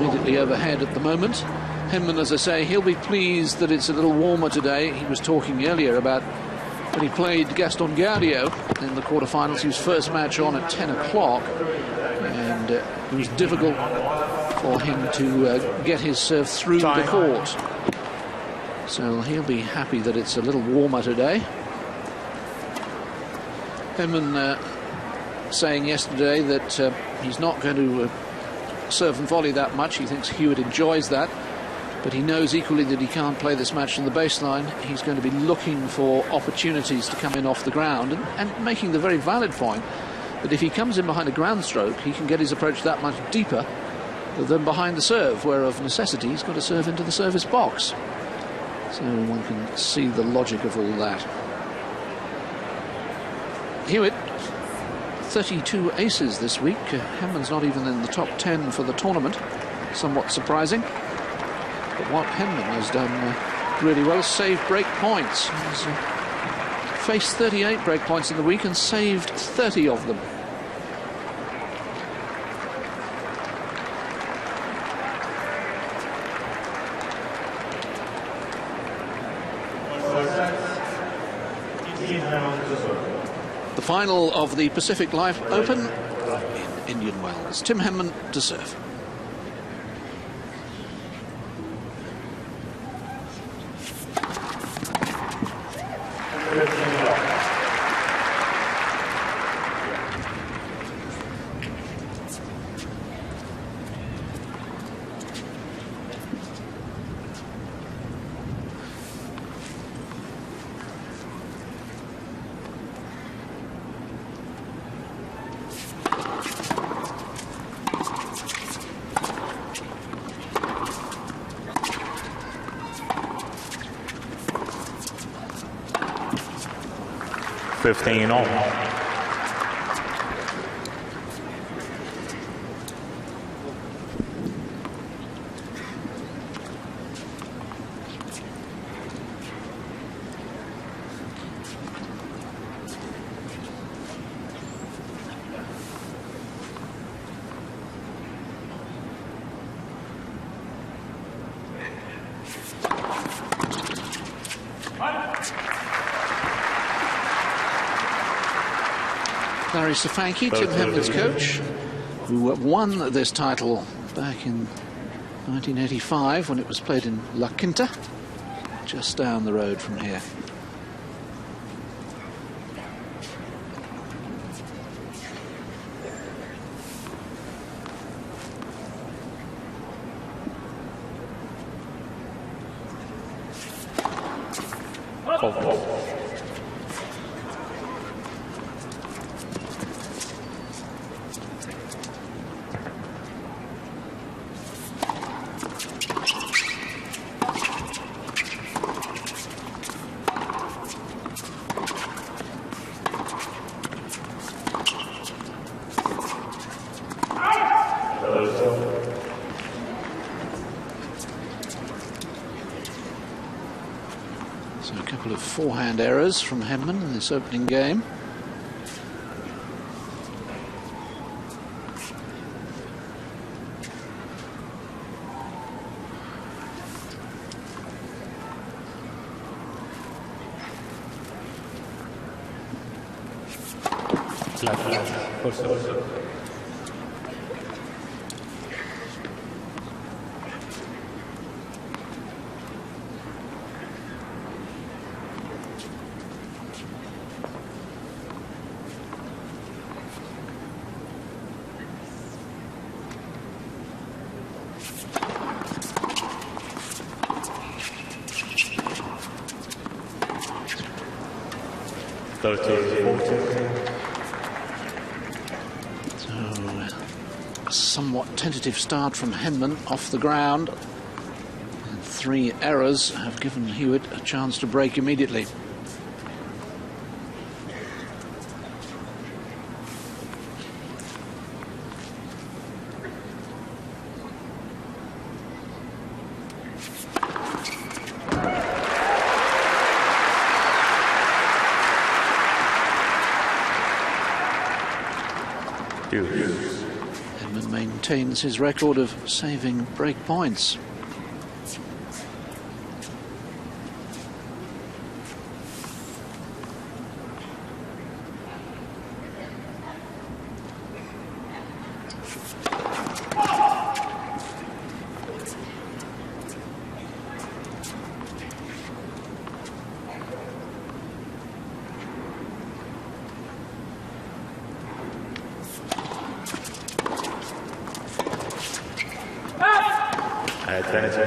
immediately overhead at the moment. Henman, as I say, he'll be pleased that it's a little warmer today. He was talking earlier about when he played Gaston Gaudio in the quarterfinals, his first match on at 10 o'clock, and it was difficult for him to get his serve through the court. So he'll be happy that it's a little warmer today. Henman saying yesterday that he's not going to serve and volley that much. He thinks Hewitt enjoys that, but he knows equally that he can't play this match from the baseline. He's going to be looking for opportunities to come in off the ground, and making the very valid point that if he comes in behind a ground stroke, he can get his approach that much deeper than behind the serve, where of necessity he's got to serve into the service box. So one can see the logic of all that. Hewitt, 32 aces this week. Henman's not even in the top 10 for the tournament. Somewhat surprising. But what Henman has done really well is save break points. He's faced 38 break points in the week and saved 30 of them. The final of the Pacific Life Open in Indian Wells. Tim Henman to serve. All. Larry Stefanki, Tim Henman's coach, who won this title back in 1985 when it was played in La Quinta, just down the road from here. So a couple of forehand errors from Henman in this opening game. So a somewhat tentative start from Henman off the ground. And 3 errors have given Hewitt a chance to break immediately. Henman maintains his record of saving break points.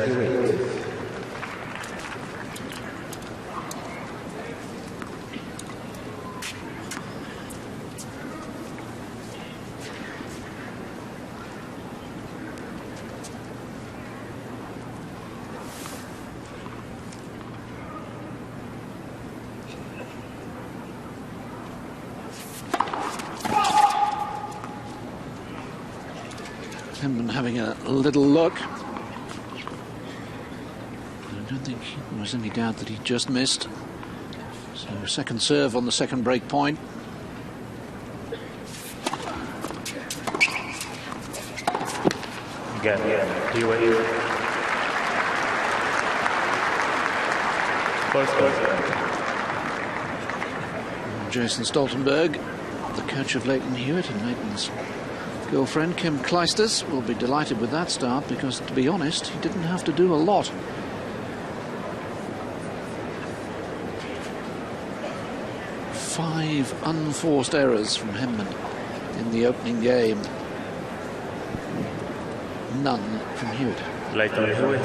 Hewitt. Henman having a little look. I don't think there was any doubt that he just missed. So second serve on the second break point. Again, Hewitt. Jason Stoltenberg, the coach of Lleyton Hewitt, and Lleyton's girlfriend Kim Kleisters will be delighted with that start because, to be honest, he didn't have to do a lot. Five unforced errors from Henman in the opening game. None from Hewitt. Lleyton Hewitt.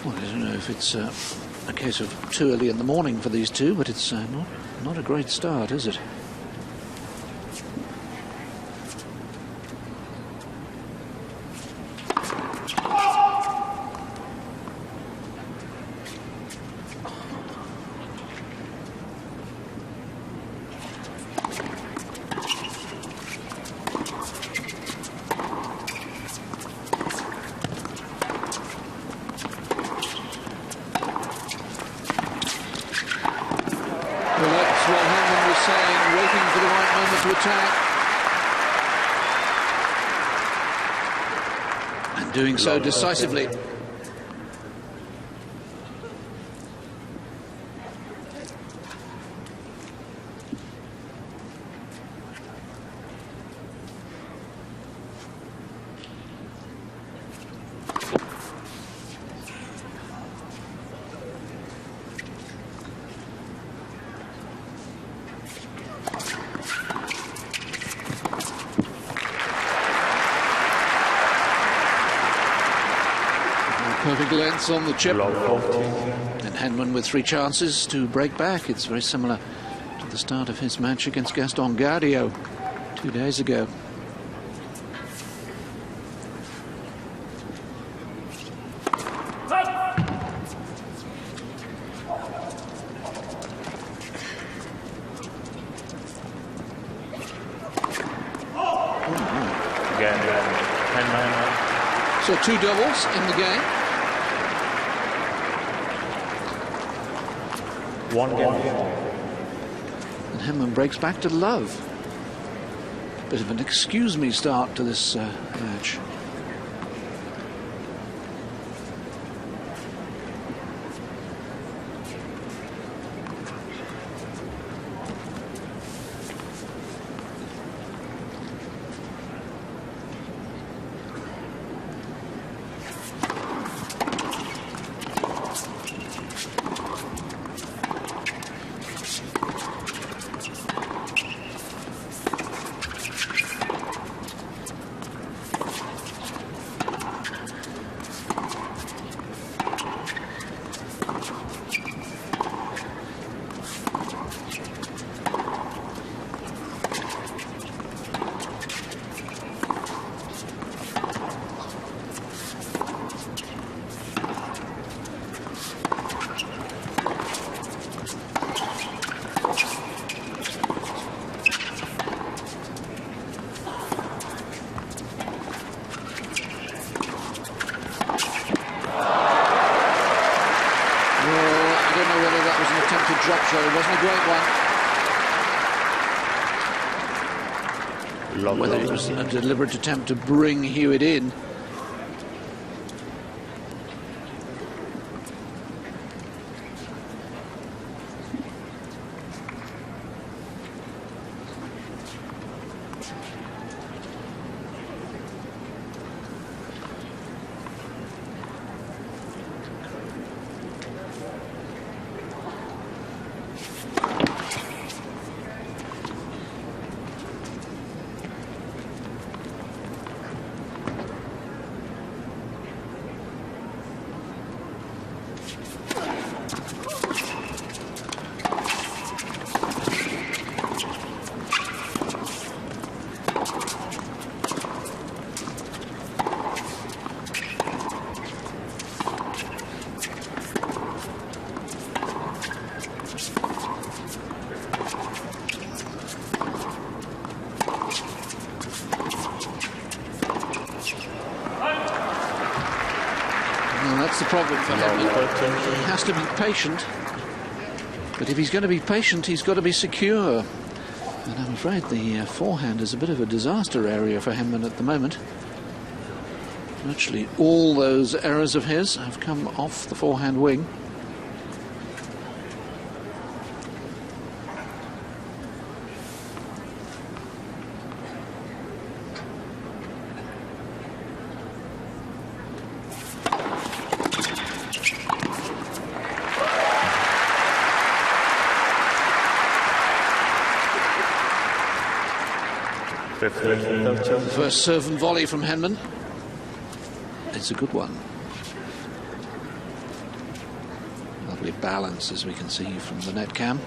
Well, I don't know if it's a case of too early in the morning for these two, but it's not a great start, is it? Waiting for the right moment to attack, and doing so decisively. Perfect lengths on the chip. And Henman with 3 chances to break back. It's very similar to the start of his match against Gaston Gaudio 2 days ago. Again, Henman. So 2 doubles in the game. One game. And Henman breaks back to love. Bit of an excuse me start to this match. great one. Long Whether it was a deliberate attempt to bring Hewitt in. That's the problem for Henman. He has to be patient, but if he's going to be patient, he's got to be secure. And I'm afraid the forehand is a bit of a disaster area for Henman at the moment. Virtually all those errors of his have come off the forehand wing. The first serve and volley from Henman. It's a good one. Lovely balance, as we can see from the net cam.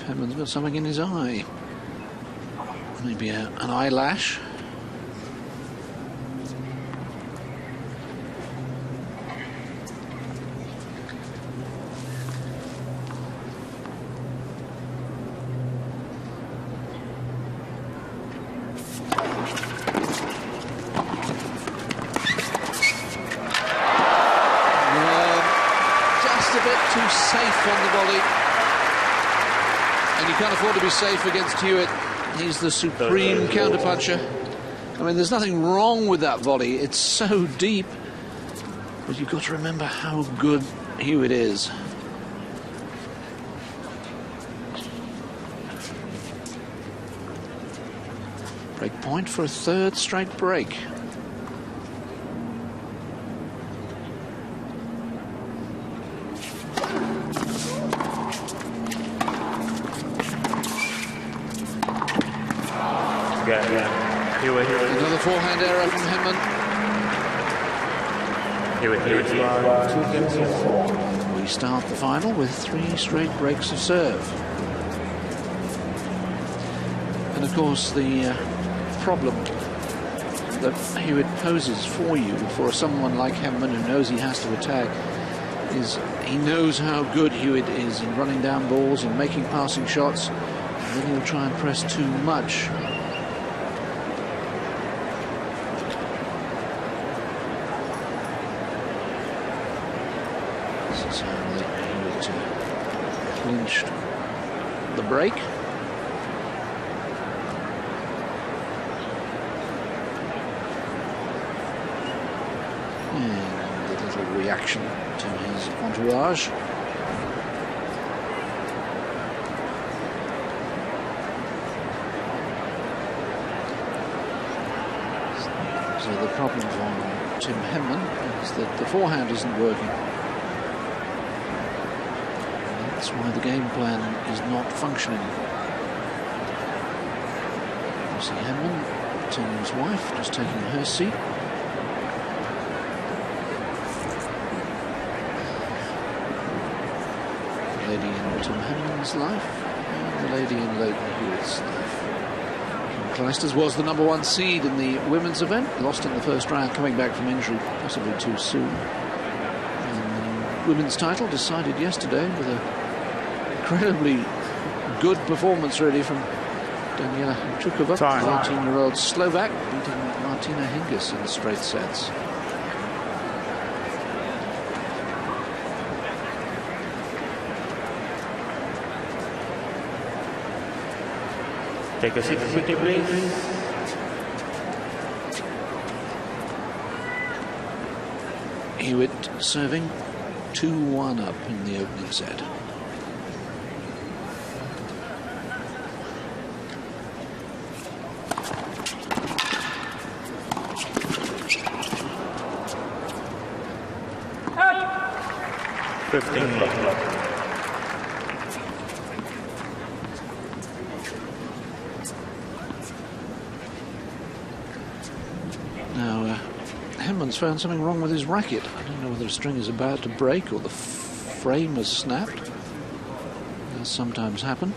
Henman's got something in his eye. Maybe an eyelash. Just a bit too safe on the volley. And you can't afford to be safe against Hewitt. He's the supreme counterpuncher. I mean, there's nothing wrong with that volley. It's so deep. But you've got to remember how good Hewitt is. Break point for a third straight break. Hewitt. Another forehand error from Henman. Hewitt. 2 games to 4. We start the final with 3 straight breaks of serve. And of course the problem that Hewitt poses for you, for someone like Henman who knows he has to attack, is he knows how good Hewitt is in running down balls, in making passing shots, and then he'll try and press too much. This is how Hewitt clinched the break. And a little reaction to his entourage. So the problem for Tim Henman is that the forehand isn't working. That's why the game plan is not functioning. You see Henman, Tom's wife, just taking her seat. The lady in Tom Henman's life and the lady in Lleyton Hewitt's life. Clijsters was the #1 seed in the women's event, lost in the first round, coming back from injury possibly too soon. And the women's title decided yesterday with an incredibly good performance really from Daniela Chukova, the 18-year-old Slovak, beating Martina Hingis in straight sets. Take a seat quickly, please. Hewitt serving 2-1 up in the opening set. Now, Henman's found something wrong with his racket. I don't know whether the string is about to break or the frame has snapped. That does sometimes happen.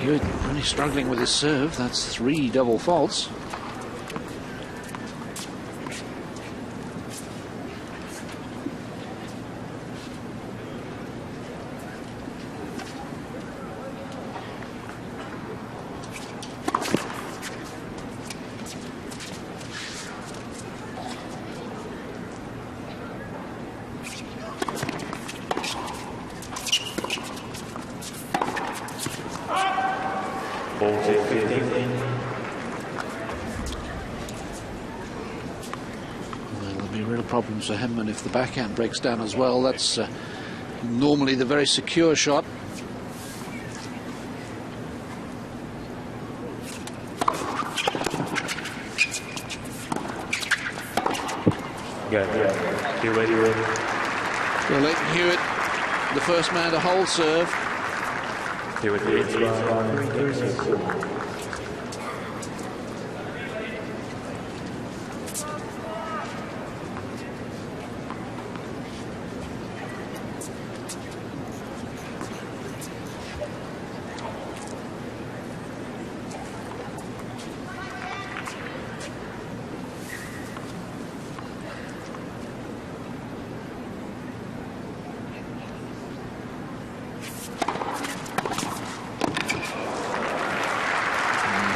Hewitt really struggling with his serve. That's 3 double faults. Problems for Henman if the backhand breaks down as well. That's normally the very secure shot. Hewitt. So Lleyton Hewitt, the first man to hold serve. Hewitt.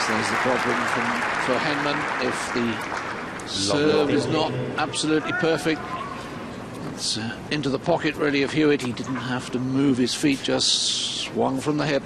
There's the problem for Henman. If the serve is not absolutely perfect, it's into the pocket really of Hewitt. He didn't have to move his feet, just swung from the hip.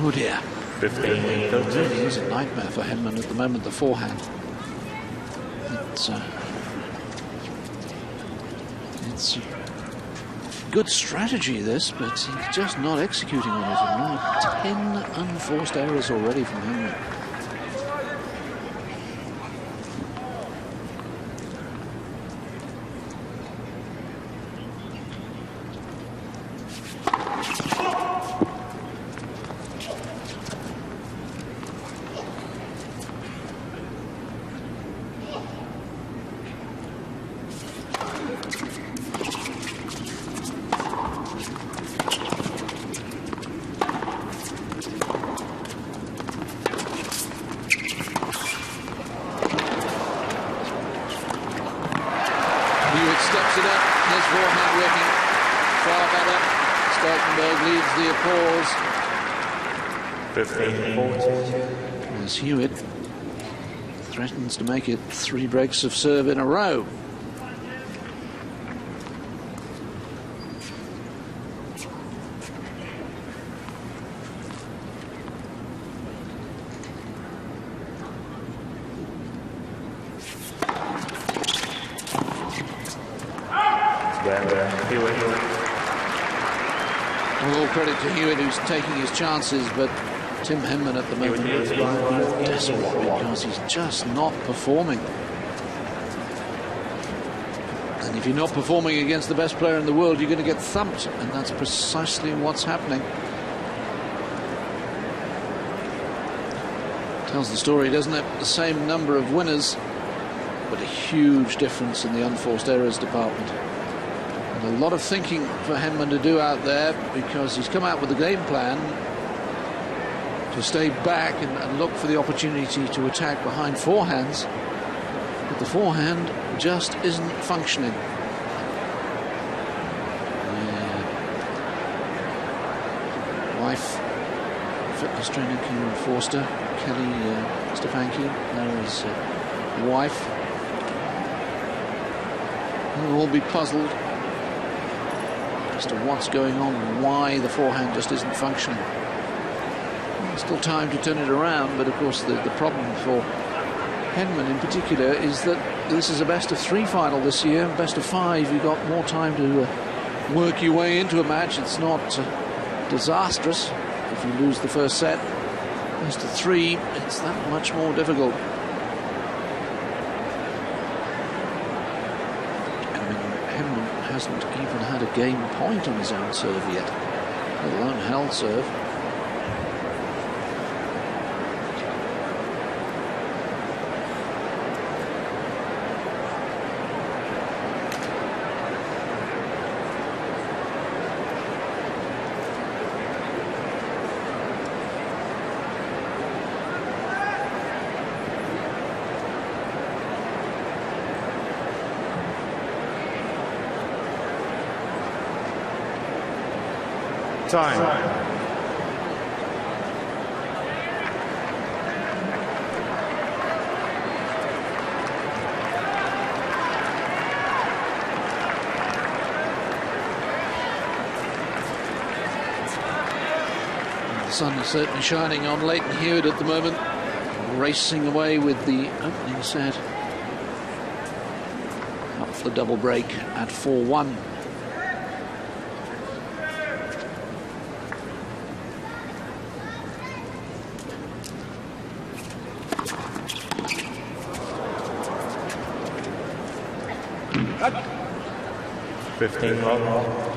Oh dear. 15. It really is a nightmare for Henman at the moment, the forehand. It's good strategy, this, but he's just not executing on it. And now 10 unforced errors already from Henman. Hewitt steps it up. His forehand working far better. Stoltenberg leads the applause. 15-14. As Hewitt threatens to make it 3 breaks of serve in a row. All credit to Hewitt, who's taking his chances, but Tim Henman at the moment is desperate because he's just not performing. And if you're not performing against the best player in the world, you're going to get thumped, and that's precisely what's happening. Tells the story, doesn't it? The same number of winners, but a huge difference in the unforced errors department. A lot of thinking for Henman to do out there, because he's come out with a game plan to stay back and look for the opportunity to attack behind forehands, but the forehand just isn't functioning. Wife, fitness trainer Karen Forster, Kelly Stefanki, there is wife. They'll all be puzzled as to what's going on and why the forehand just isn't functioning. There's still time to turn it around, but of course the problem for Henman in particular is that this is a best-of-3 final this year. Best-of-5, you've got more time to work your way into a match. It's not disastrous if you lose the first set. Best-of-3, it's that much more difficult. Hasn't even had a game point on his own serve yet, let alone held serve. Time. The sun is certainly shining on Lleyton Hewitt at the moment, racing away with the opening set. Up for the double break at 4-1. Up. 15 love.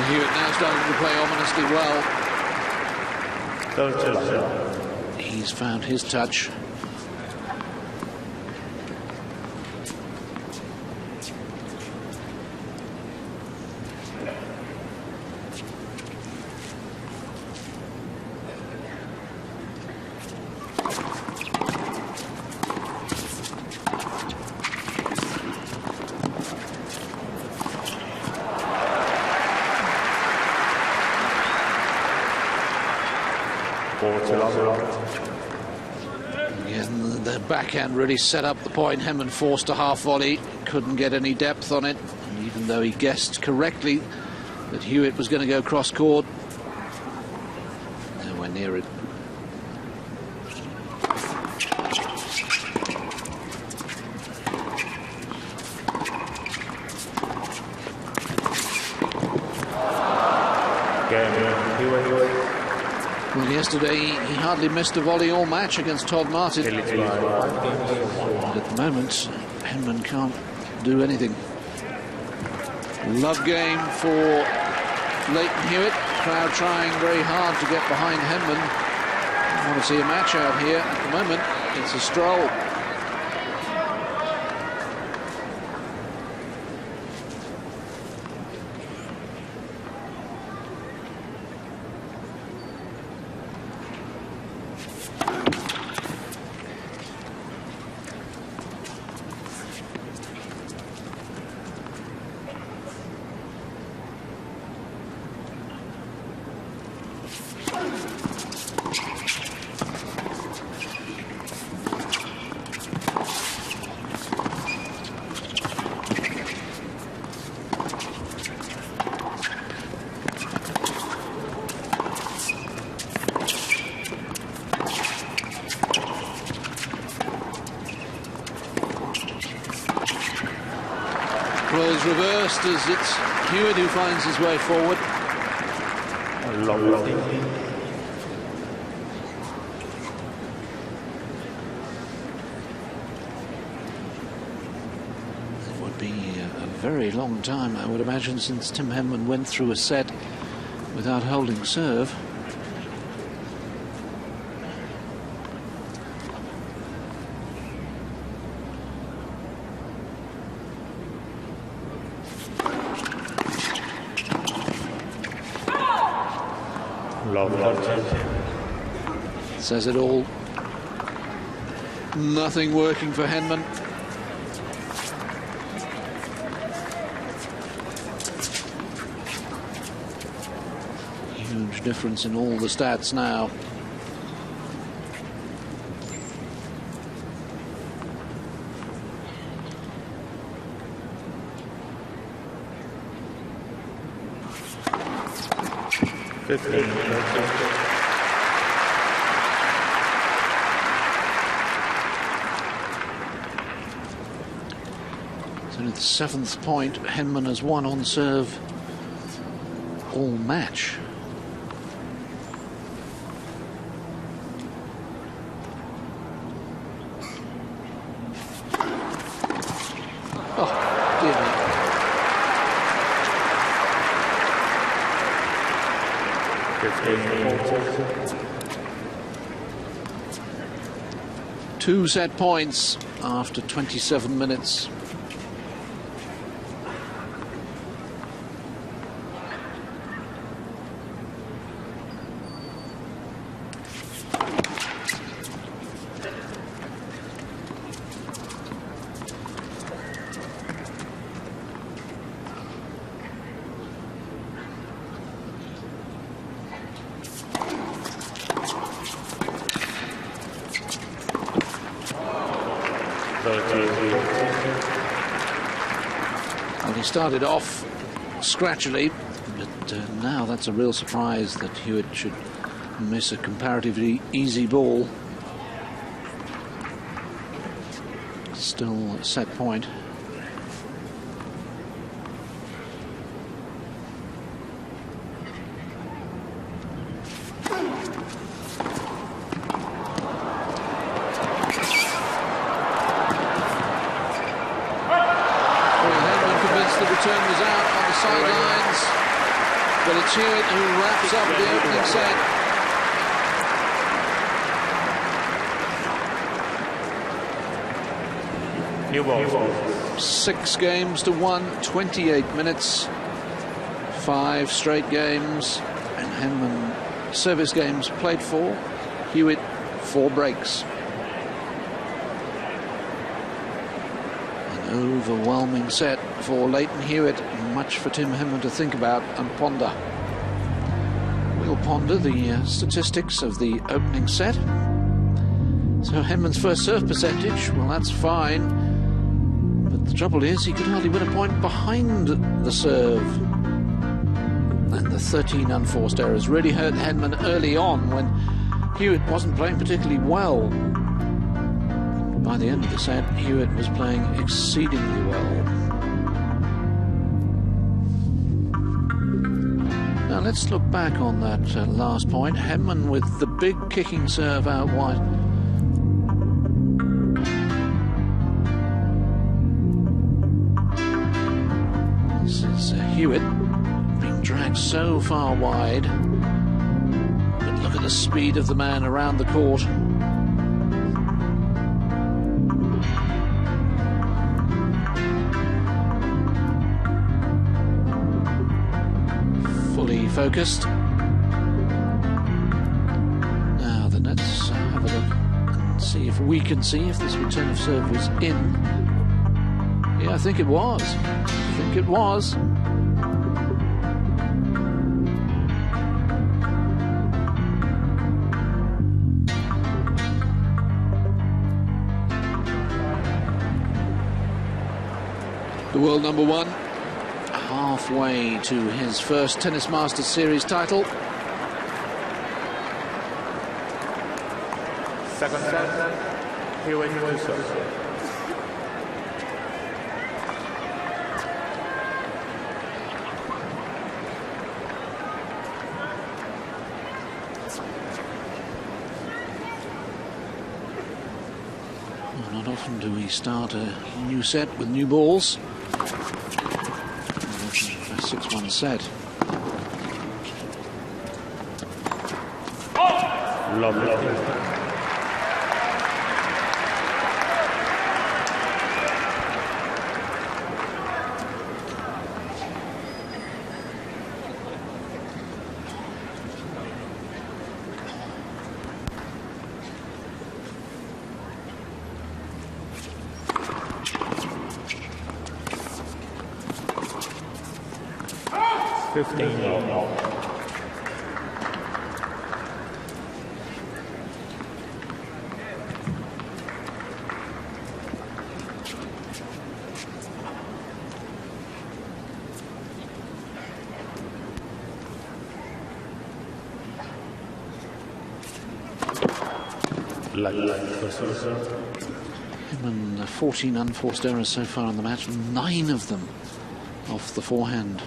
Hewitt now starting to play ominously well. He's found his touch. Again, the backhand really set up the point. Henman forced a half volley, couldn't get any depth on it. And even though he guessed correctly that Hewitt was going to go cross court, nowhere near it. Well, yesterday he hardly missed a volley all match against Todd Martin. But at the moment, Henman can't do anything. Love game for Lleyton Hewitt. Crowd trying very hard to get behind Henman. I want to see a match out here. At the moment, it's a stroll. Roles reversed as it's Hewitt who finds his way forward. It would be a very long time, I would imagine, since Tim Henman went through a set without holding serve. Says it all. Nothing working for Henman. Huge difference in all the stats now. So at the 7th point, Henman has won on serve all match. Oh, dear me. Two set points after 27 minutes. Well, he started off scratchily, but now that's a real surprise that Hewitt should miss a comparatively easy ball. Still a set point. Return was out on the sidelines, but it's Hewitt who wraps up the opening set. New ball. 6 games to 1, 28 minutes, 5 straight games, and Henman service games played 4, Hewitt 4 breaks. Overwhelming set for Lleyton Hewitt, much for Tim Henman to think about and ponder. We'll ponder the statistics of the opening set. So Henman's first serve percentage, well, that's fine. But the trouble is, he could hardly win a point behind the serve. And the 13 unforced errors really hurt Henman early on when Hewitt wasn't playing particularly well. By the end of the set, Hewitt was playing exceedingly well. Now let's look back on that last point. Henman with the big kicking serve out wide. This is Hewitt being dragged so far wide. But look at the speed of the man around the court. Fully focused. Now then, let's have a look and see if we can see if this return of serve was in. Yeah, I think it was. I think it was. The world number one, halfway to his first Tennis Masters Series title. Second set, Hewitt to serve. Not often do we start a new set with new balls. 6-1 set. Lovely. And 14 unforced errors so far in the match, 9 of them off the forehand.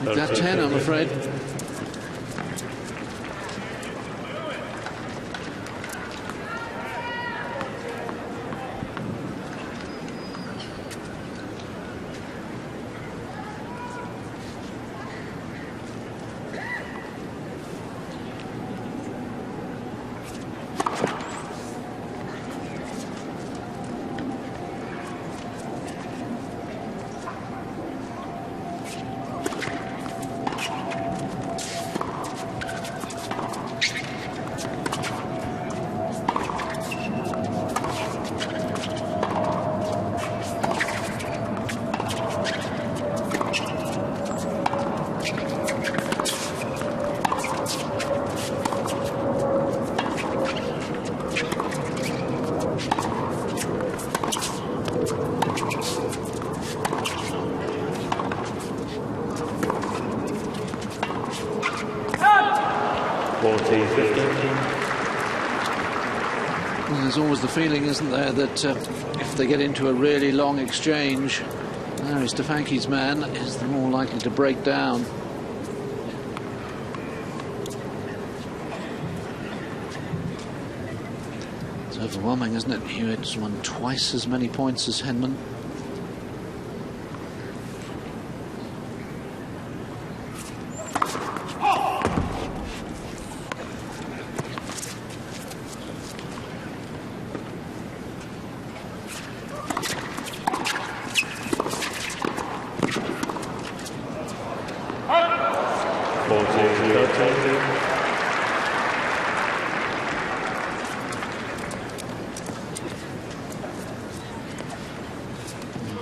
We've got 10, I'm afraid. Well, there's always the feeling, isn't there, that if they get into a really long exchange, Stefanki's man is the more likely to break down. It's overwhelming, isn't it? Hewitt's won twice as many points as Henman.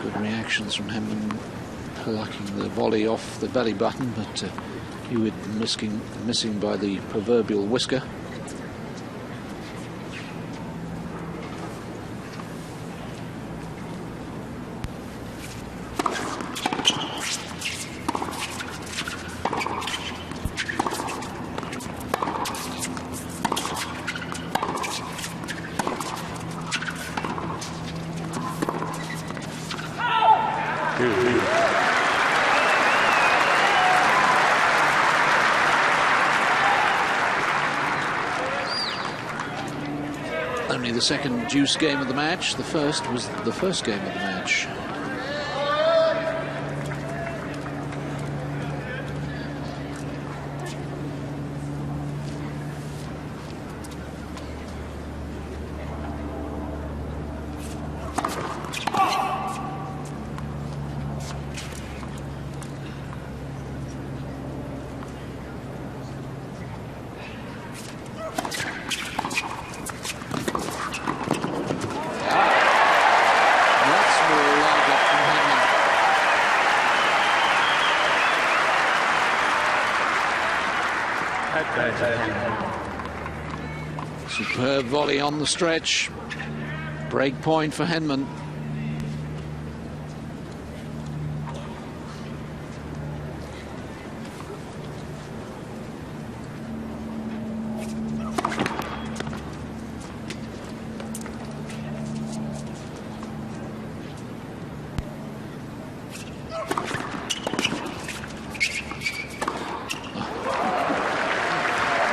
Good reactions from Henman, plucking the volley off the belly button, but Hewitt missing by the proverbial whisker. Only the second deuce game of the match. The first was the first game of the match. Superb volley on the stretch. Break point for Henman.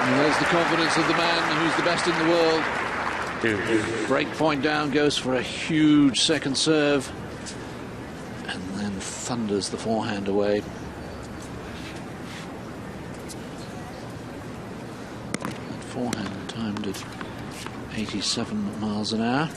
There's the confidence of the man who's the best in the world. Break point down, goes for a huge second serve, and then thunders the forehand away. That forehand timed at 87 miles an hour.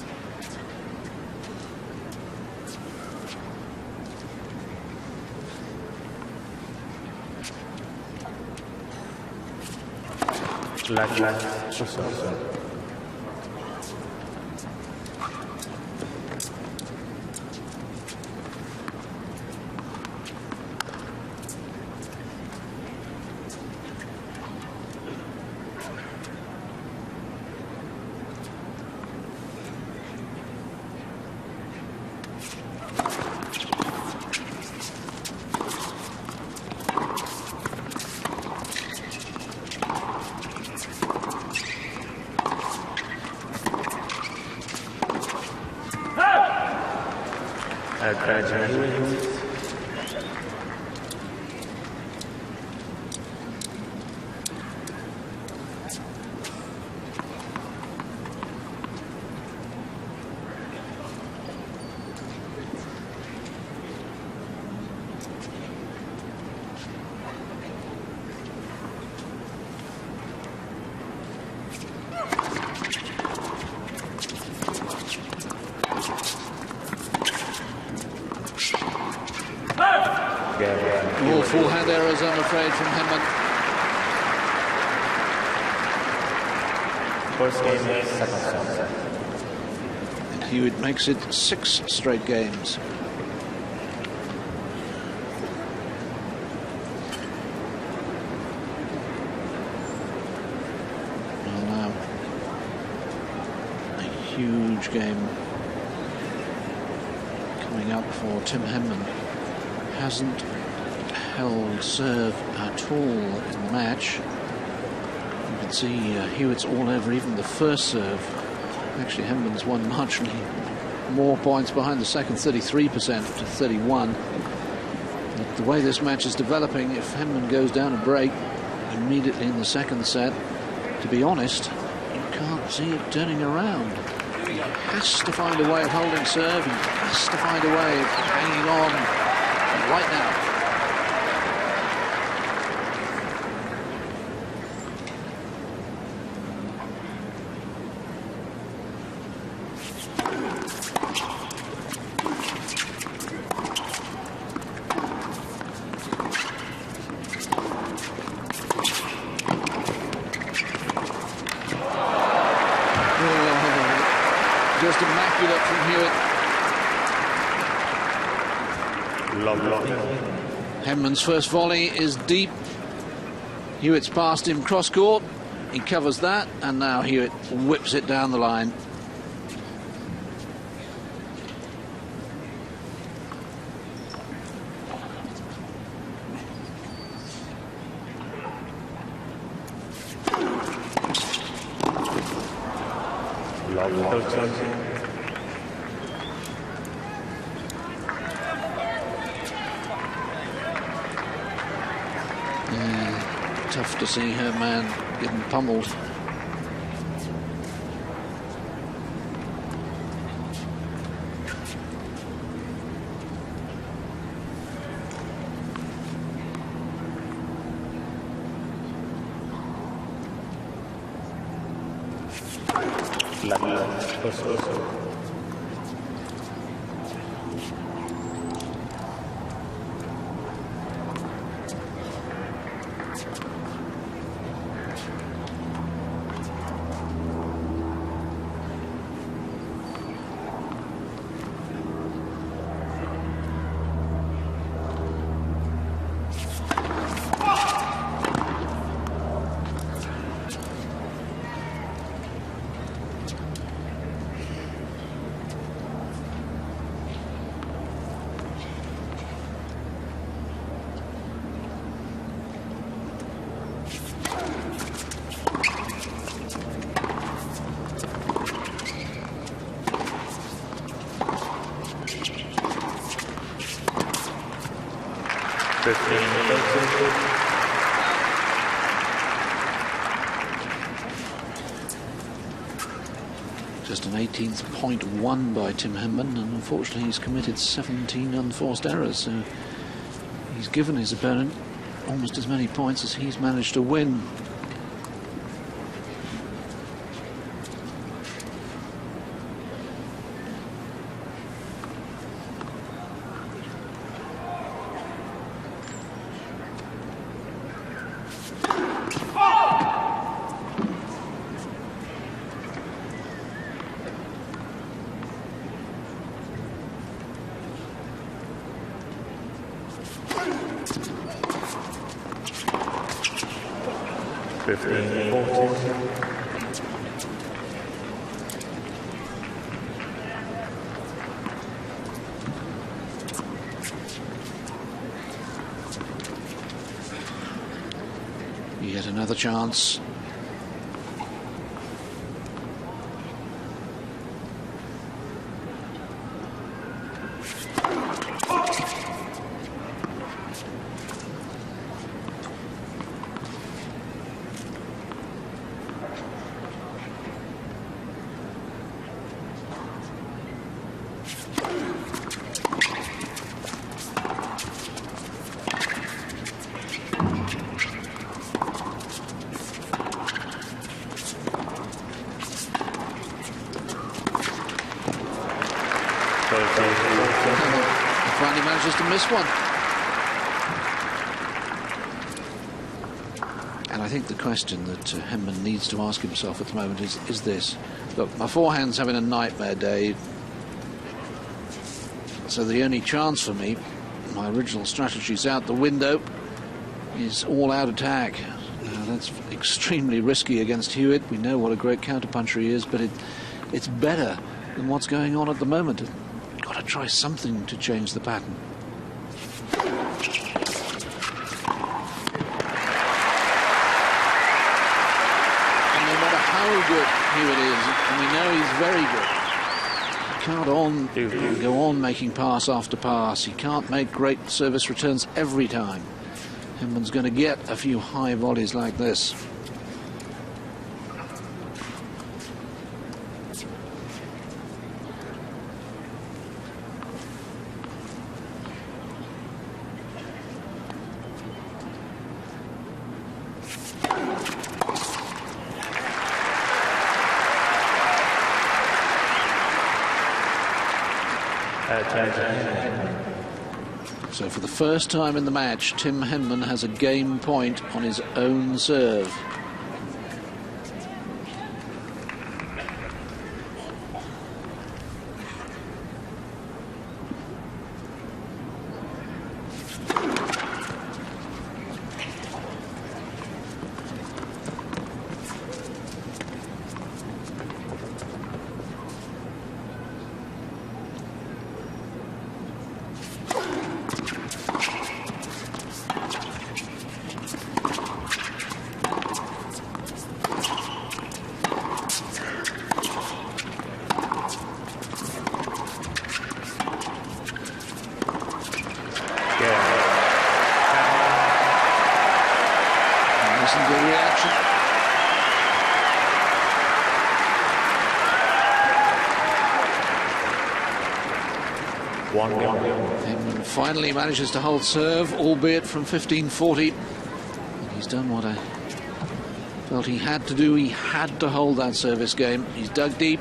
All forehand errors, I'm afraid, from Henman. First game, second set. And Hewitt makes it 6 straight games. Well, now, a huge game coming up for Tim Henman. Hasn't held serve at all in the match. You can see Hewitt's all over even the first serve. Actually, Henman's won marginally more points behind the second, 33% to 31. But the way this match is developing, if Henman goes down a break immediately in the second set, to be honest, you can't see it turning around. He has to find a way of holding serve. He has to find a way of hanging on right now. Henman's first volley is deep. Hewitt's passed him cross-court. He covers that, and now Hewitt whips it down the line. Tough to see Henman getting pummeled. Just an 18th point won by Tim Henman, and unfortunately he's committed 17 unforced errors, so he's given his opponent almost as many points as he's managed to win. Yet another chance. Finally manages to miss one. And I think the question that Henman needs to ask himself at the moment is this. Look, my forehand's having a nightmare day. So the only chance for me, my original strategy's out the window, is all-out attack. Now, that's extremely risky against Hewitt. We know what a great counterpuncher he is, but it's better than what's going on at the moment. Got to try something to change the pattern. And no matter how good Hewitt is, and we know he's very good, he can't go on making pass after pass. He can't make great service returns every time. Henman's going to get a few high volleys like this. So for the first time in the match, Tim Henman has a game point on his own serve. Henman finally manages to hold serve, albeit from 15-40. He's done what I felt he had to do. He had to hold that service game. He's dug deep.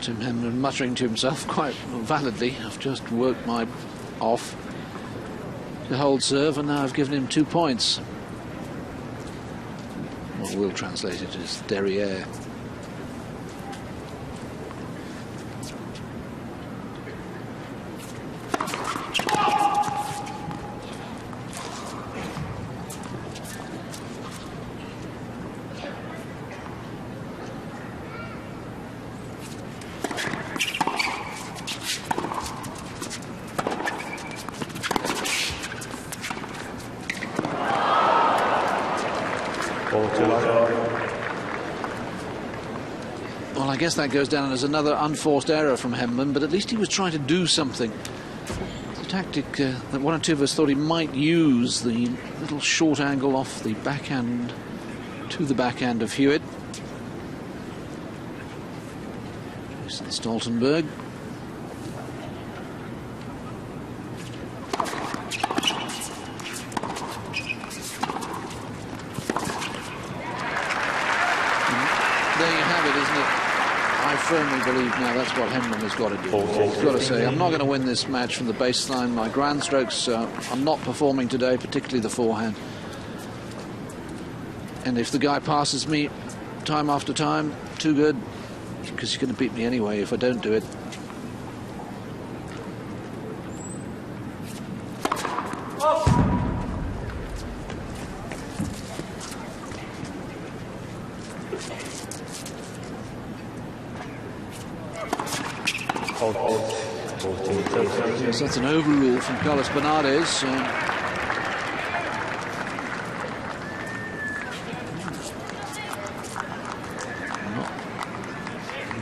Tim Henman muttering to himself quite validly, I've just worked my off to hold serve and now I've given him 2 points. What we'll translate it as derriere. Well, I guess that goes down as another unforced error from Henman, but at least he was trying to do something. It's a tactic that one or two of us thought he might use, the little short angle off the backhand to the backhand of Hewitt. Stoltenberg. I firmly believe now that's what Henman has got to do. He's got to say, I'm not going to win this match from the baseline. My ground strokes are not performing today, particularly the forehand. And if the guy passes me time after time, too good, because he's going to beat me anyway if I don't do it. Yes, that's an overrule from Carlos Bernardes.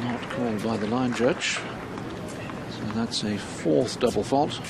Not called by the line judge. So that's a 4th double fault.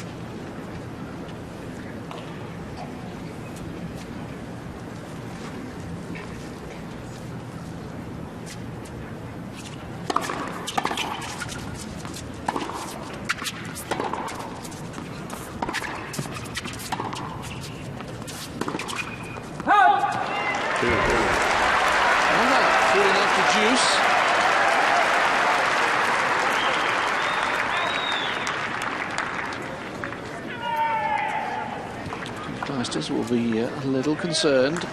Masters will be a little concerned.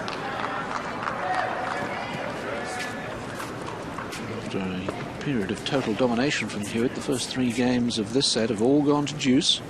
After a period of total domination from Hewitt, the first 3 games of this set have all gone to deuce.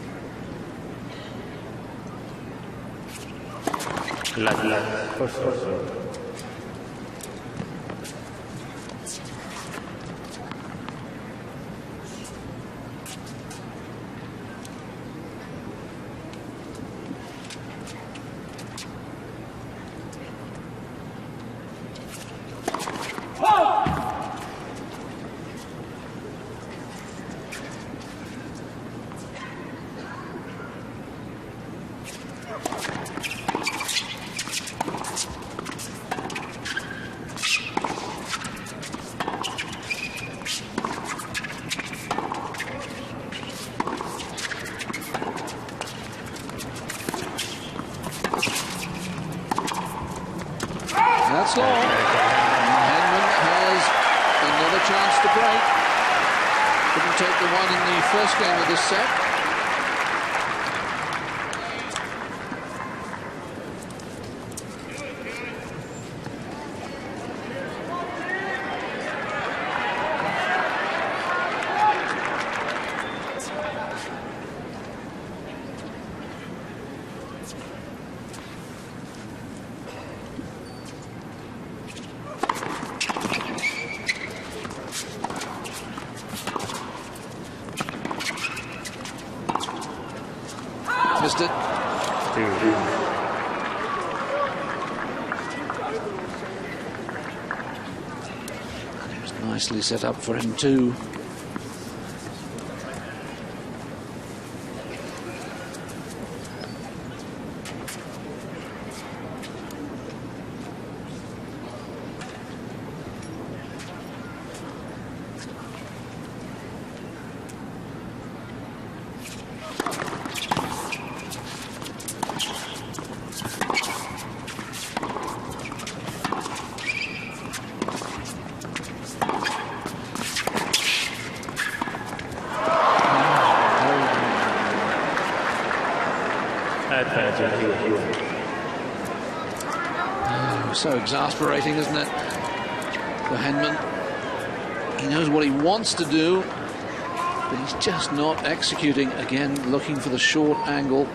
That's long. Henman has another chance to break. Couldn't take the one in the first game of this set. missed it. And it was nicely set up for him too. So exasperating, isn't it, for Henman? He knows what he wants to do, but he's just not executing. Again, looking for the short angle.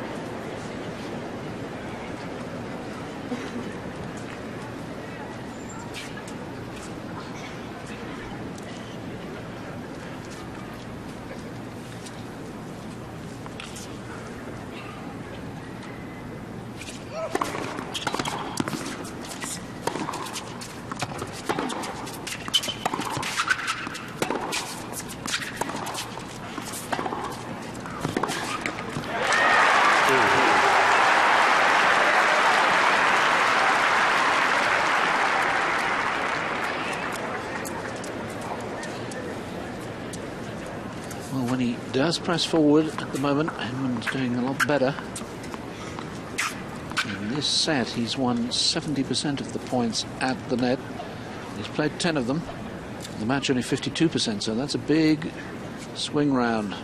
Well, when he does press forward at the moment, Henman's doing a lot better. In this set, he's won 70% of the points at the net. He's played 10 of them. The match only 52%, so that's a big swing round.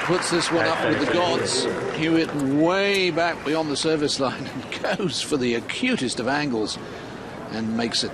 Puts this one up with the gods. Hewitt way back beyond the service line and goes for the acutest of angles and makes it.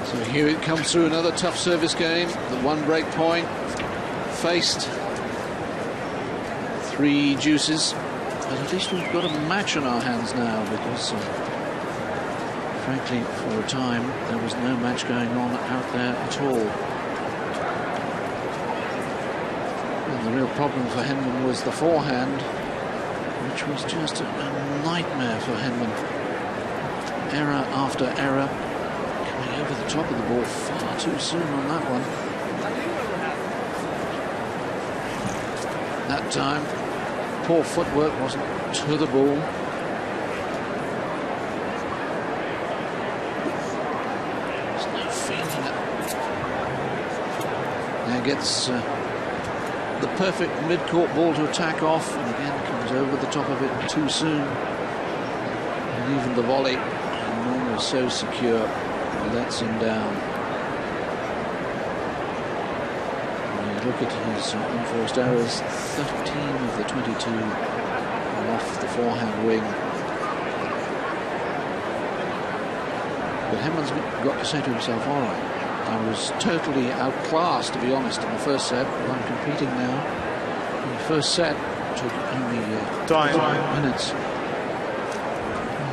So Hewitt comes through another tough service game. The one break point, faced 3 deuces, but at least we've got a match on our hands now, because frankly for a time there was no match going on out there at all. And the real problem for Henman was the forehand, which was just a nightmare for Henman. Error after error, coming over the top of the ball far too soon on that one. That time, poor footwork wasn't to the ball. There's no feeling it. Now gets the perfect mid-court ball to attack off, and again comes over the top of it too soon. And even the volley, was so secure, lets him down. When you look at his enforced errors, 13 of the 22 off the forehand wing. But Henman's got to say to himself, all right, I was totally outclassed, to be honest, in the first set, but I'm competing now. The first set took only 5 minutes.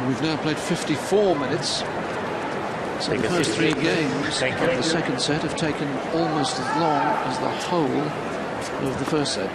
We've now played 54 minutes. So the first 3 games of the second set have taken almost as long as the whole of the first set.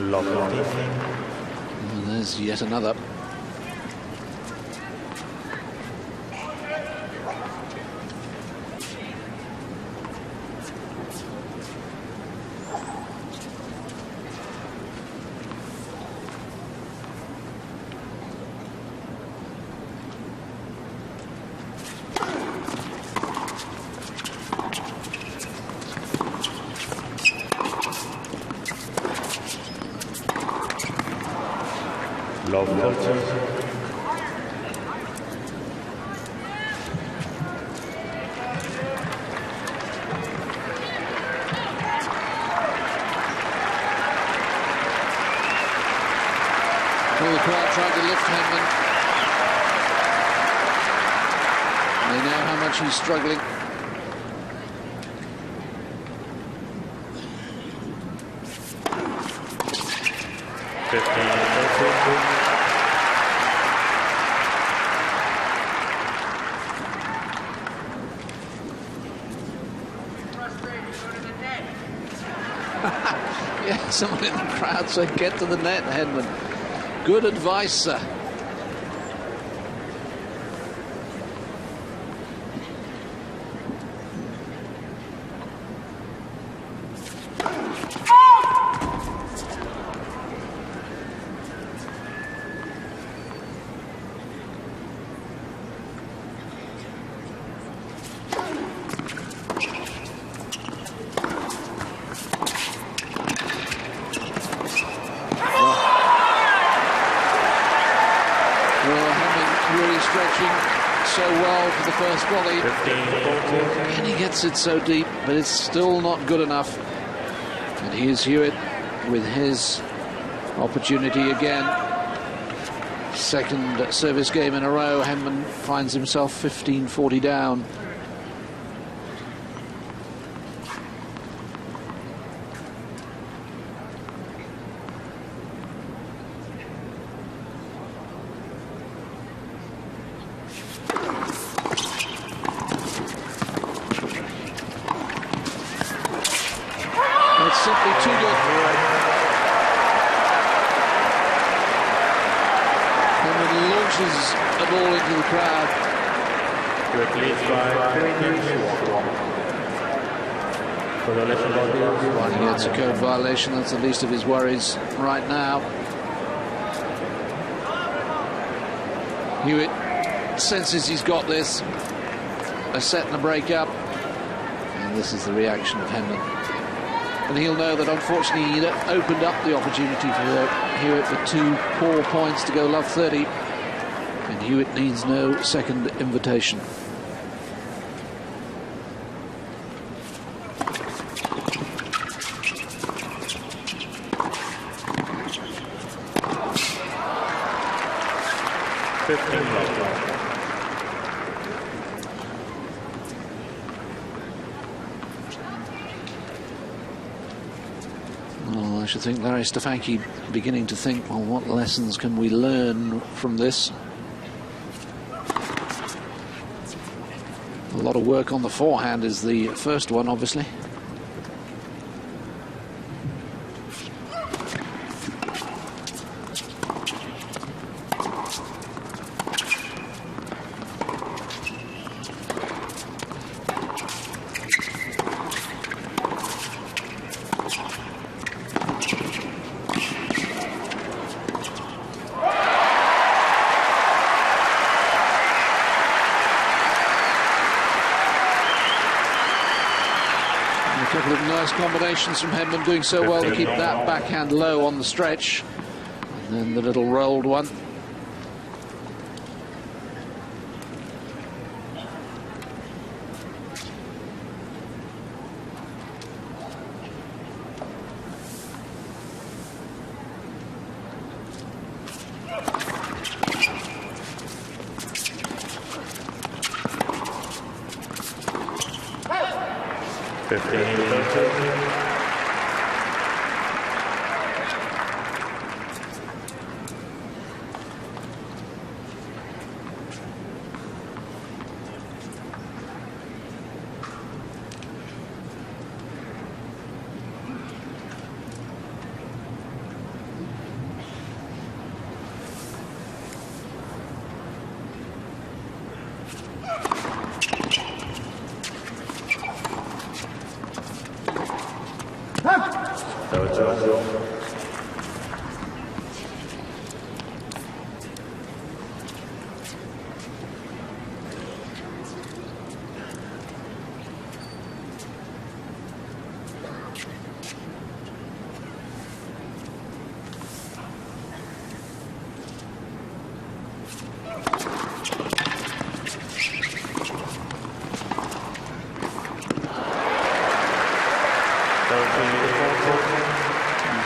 And there's yet another. Well, the crowd tried to lift Henman. They know how much he's struggling. Yeah, someone in the crowd said, "Get to the net, Henman." Good advice, sir. So well for the first volley, and he gets it so deep, but it's still not good enough. And here's Hewitt with his opportunity again. Second service game in a row. Henman finds himself 15-40 down. Simply too good. Henman launches a ball into the crowd. He gets a code violation. That's the least of his worries right now. Hewitt senses he's got this. A set and a break up. And this is the reaction of Henman. And he'll know that, unfortunately, he opened up the opportunity for Hewitt with 2 poor points to go love 30. And Hewitt needs no second invitation. Well, I should think Larry Stefanki beginning to think, well, what lessons can we learn from this? A lot of work on the forehand is the first one, obviously. nice combinations from Henman, doing so well to keep that backhand low on the stretch. And then the little rolled one.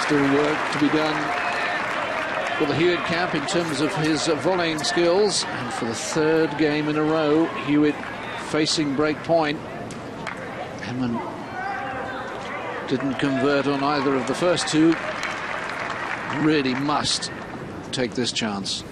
Still work to be done for the Hewitt camp in terms of his volleying skills. And for the third game in a row, Hewitt facing break point. Henman didn't convert on either of the first two. Really must take this chance.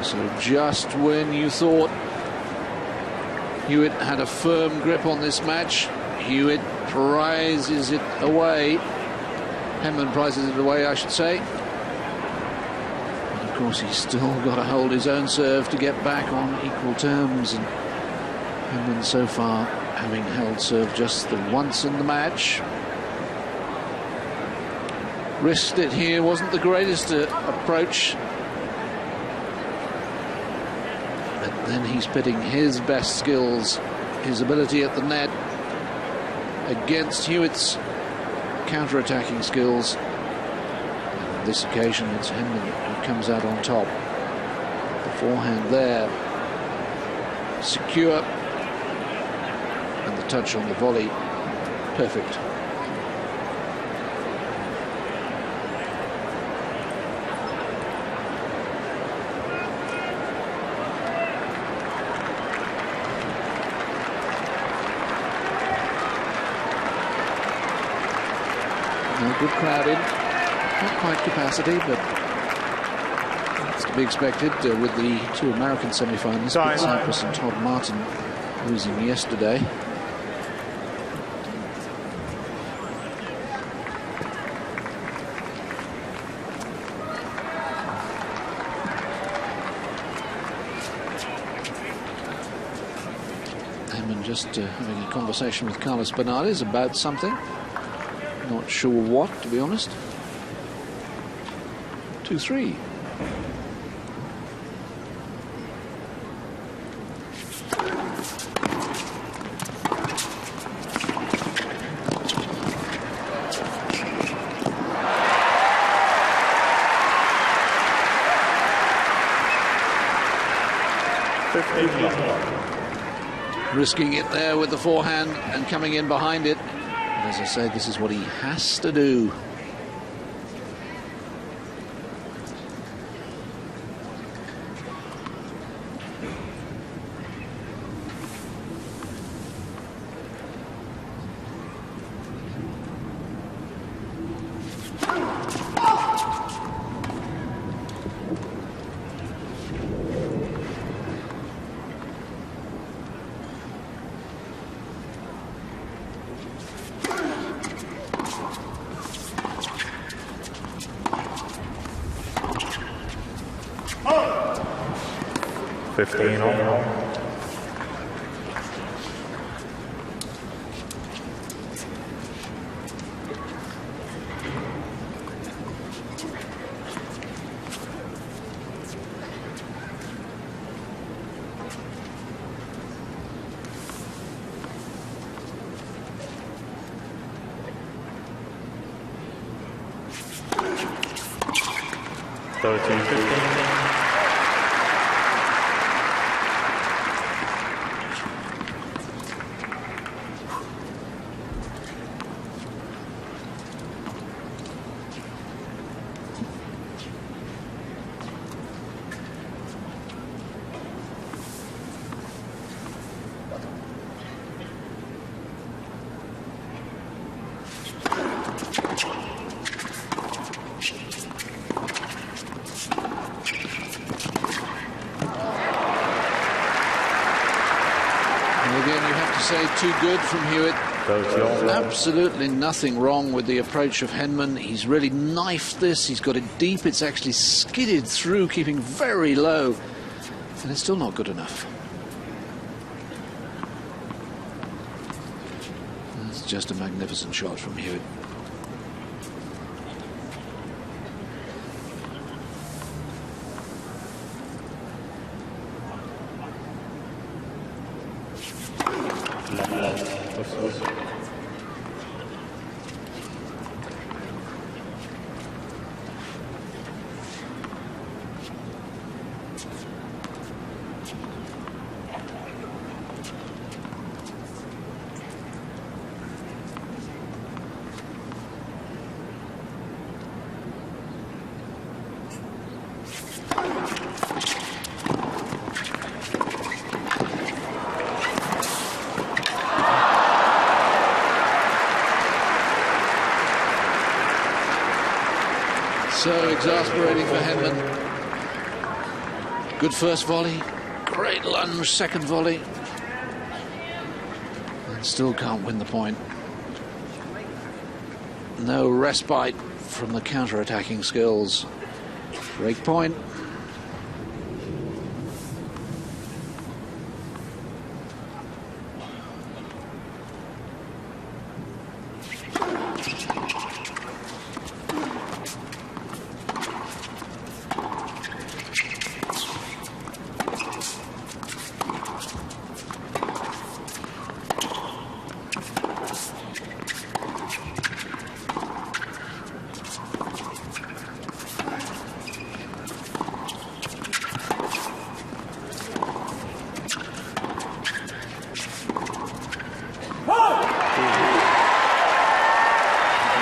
So just when you thought Hewitt had a firm grip on this match, Hewitt prizes it away. Henman prizes it away, I should say. But of course, he's still got to hold his own serve to get back on equal terms. And Henman so far having held serve just the once in the match. Risked it here, wasn't the greatest approach. But then he's pitting his best skills, his ability at the net, against Hewitt's counter-attacking skills. And on this occasion, it's Henman who comes out on top. The forehand there, secure, and the touch on the volley, perfect. Good crowd in, not quite capacity, but it's to be expected with the two American semi-finalists, Pete Sampras and Todd Martin, losing yesterday. Henman just having a conversation with Carlos Bernardes about something. Not sure what, to be honest. 2-3. Risking it there with the forehand and coming in behind it. As I say, this is what he has to do. 15 all. Too good from Hewitt. Absolutely nothing wrong with the approach of Henman. He's really knifed this. He's got it deep. It's actually skidded through, keeping very low. And it's still not good enough. That's just a magnificent shot from Hewitt. So exasperating for Henman. Good first volley, great lunge, second volley. And still can't win the point. No respite from the counter-attacking skills. Break point.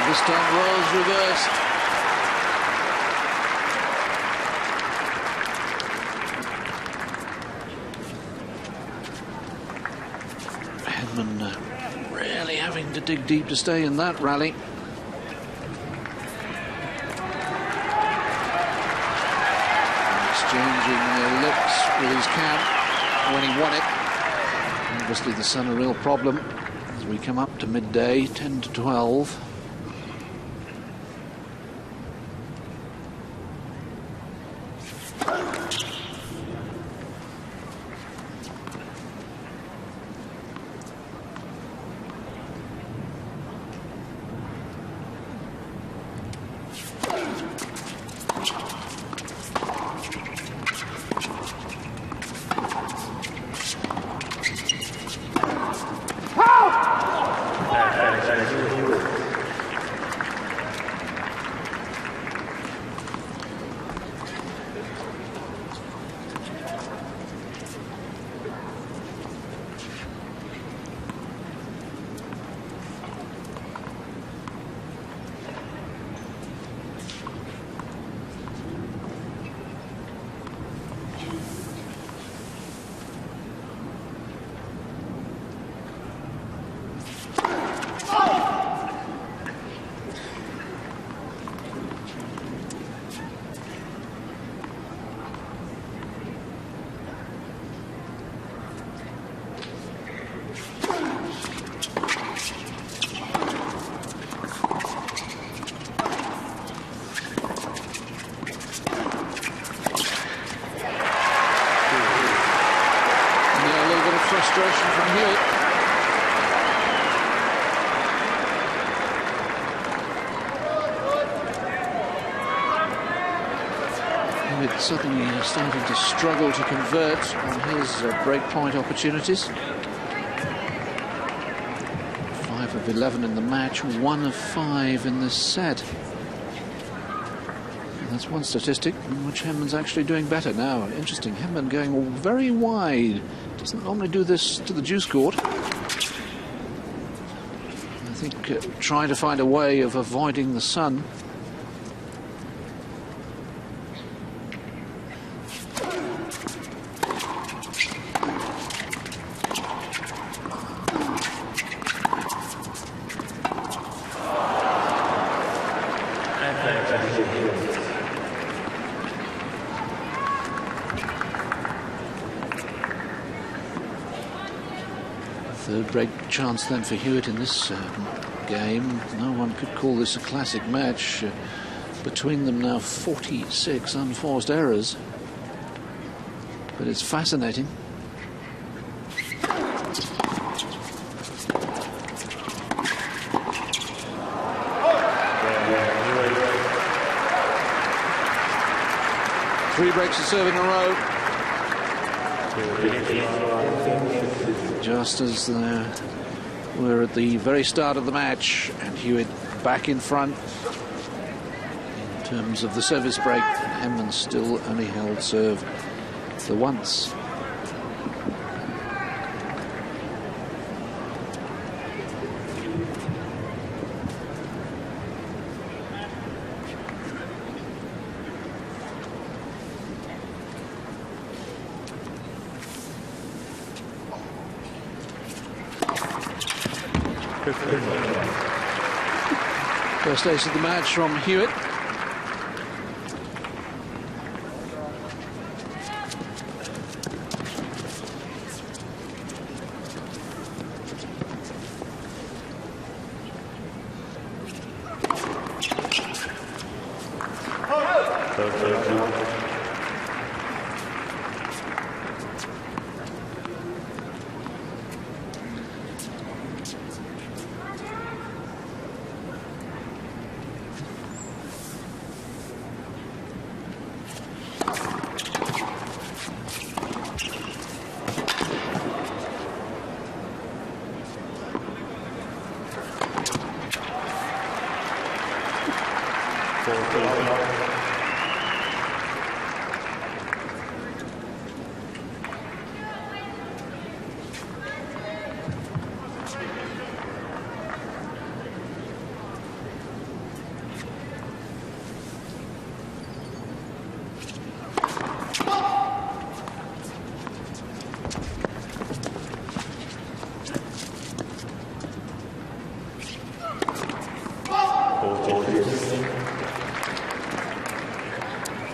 This time rolls reversed. Henman really having to dig deep to stay in that rally. Exchanging looks with his cap when he won it. Obviously the sun a real problem as we come up to midday, 10 to 12. frustration from Hewitt. Hewitt suddenly starting to struggle to convert on his break-point opportunities. 5 of 11 in the match, 1 of 5 in this set. That's one statistic in which Henman's actually doing better now. Interesting, Henman going very wide. Doesn't normally do this to the juice court. I think trying to find a way of avoiding the sun. Third break chance then for Hewitt in this game. No one could call this a classic match. Between them now 46 unforced errors. But it's fascinating. Three breaks of serve in a row. Just as we're at the very start of the match, and Hewitt back in front in terms of the service break. Henman still only held serve the once. First ace of the match from Hewitt.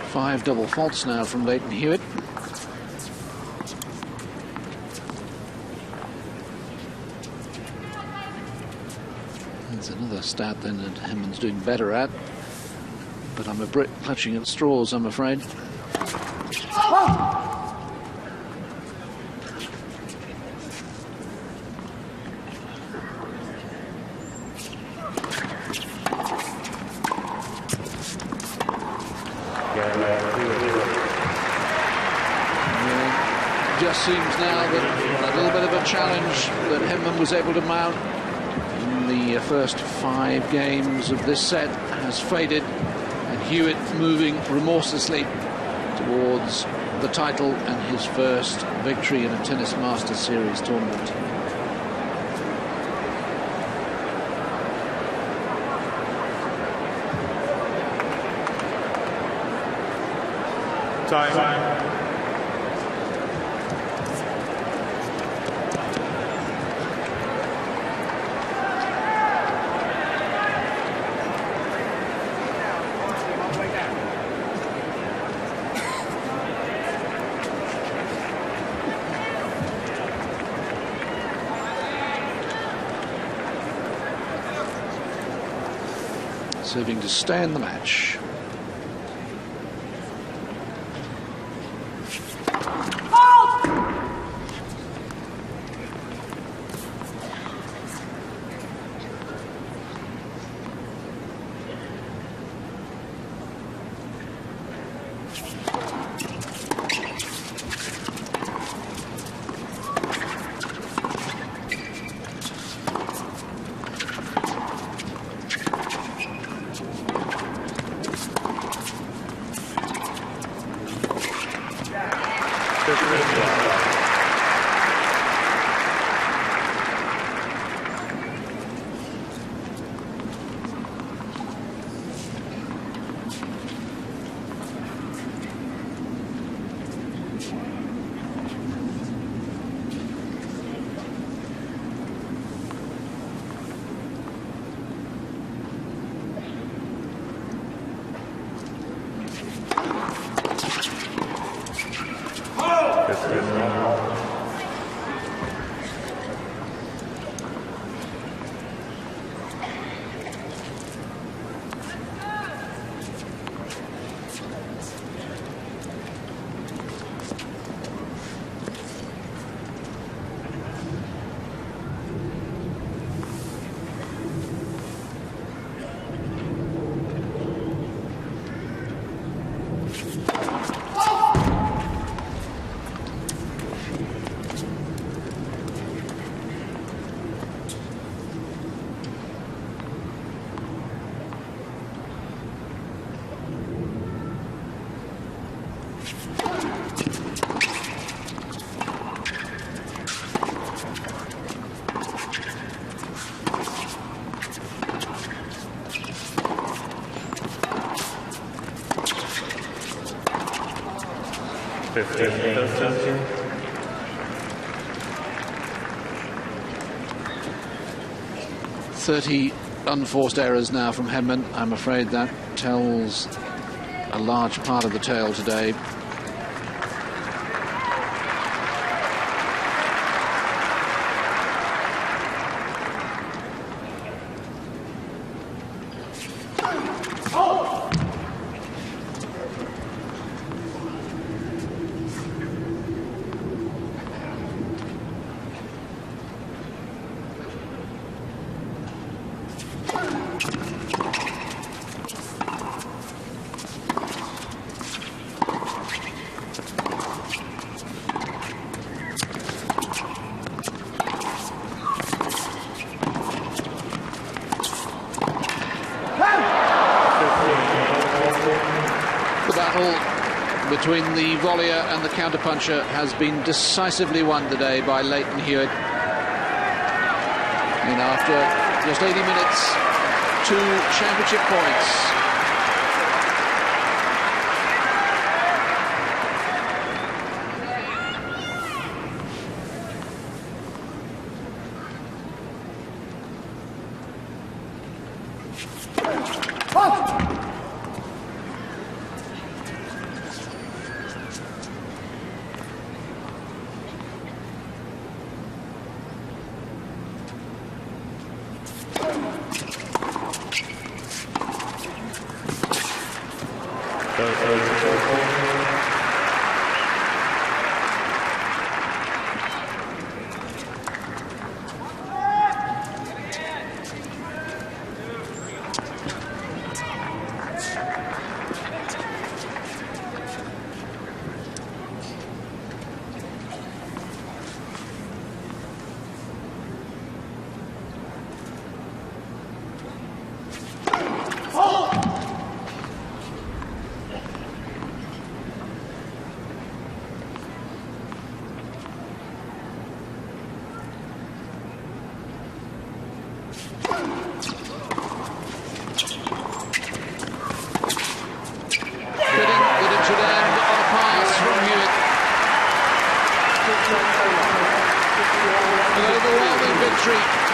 Five double faults now from Lleyton Hewitt. There's another stat then that Henman's doing better at, but I'm a bit clutching at straws, I'm afraid. Just seems now that a little bit of a challenge that Henman was able to mount in the first 5 games of this set has faded, and Hewitt moving remorselessly towards the title and his first victory in a Tennis Masters Series tournament. Time. Serving to stay in the match. 15-13. 30 unforced errors now from Henman. I'm afraid that tells a large part of the tale today. Between the volleyer and the counterpuncher has been decisively won today by Lleyton Hewitt. And after just 80 minutes, 2 championship points.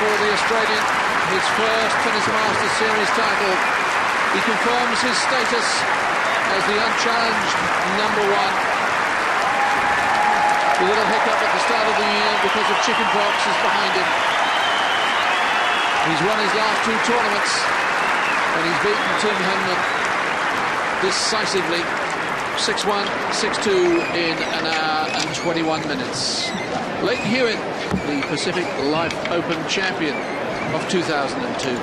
For the Australian, his first Tennis Masters Series title. He confirms his status as the unchallenged #1. The little hiccup at the start of the year because of chickenpox is behind him. He's won his last 2 tournaments and he's beaten Tim Henman decisively 6-1, 6-2 in an hour and 21 minutes. Lleyton Hewitt, the Pacific Life Open champion of 2002.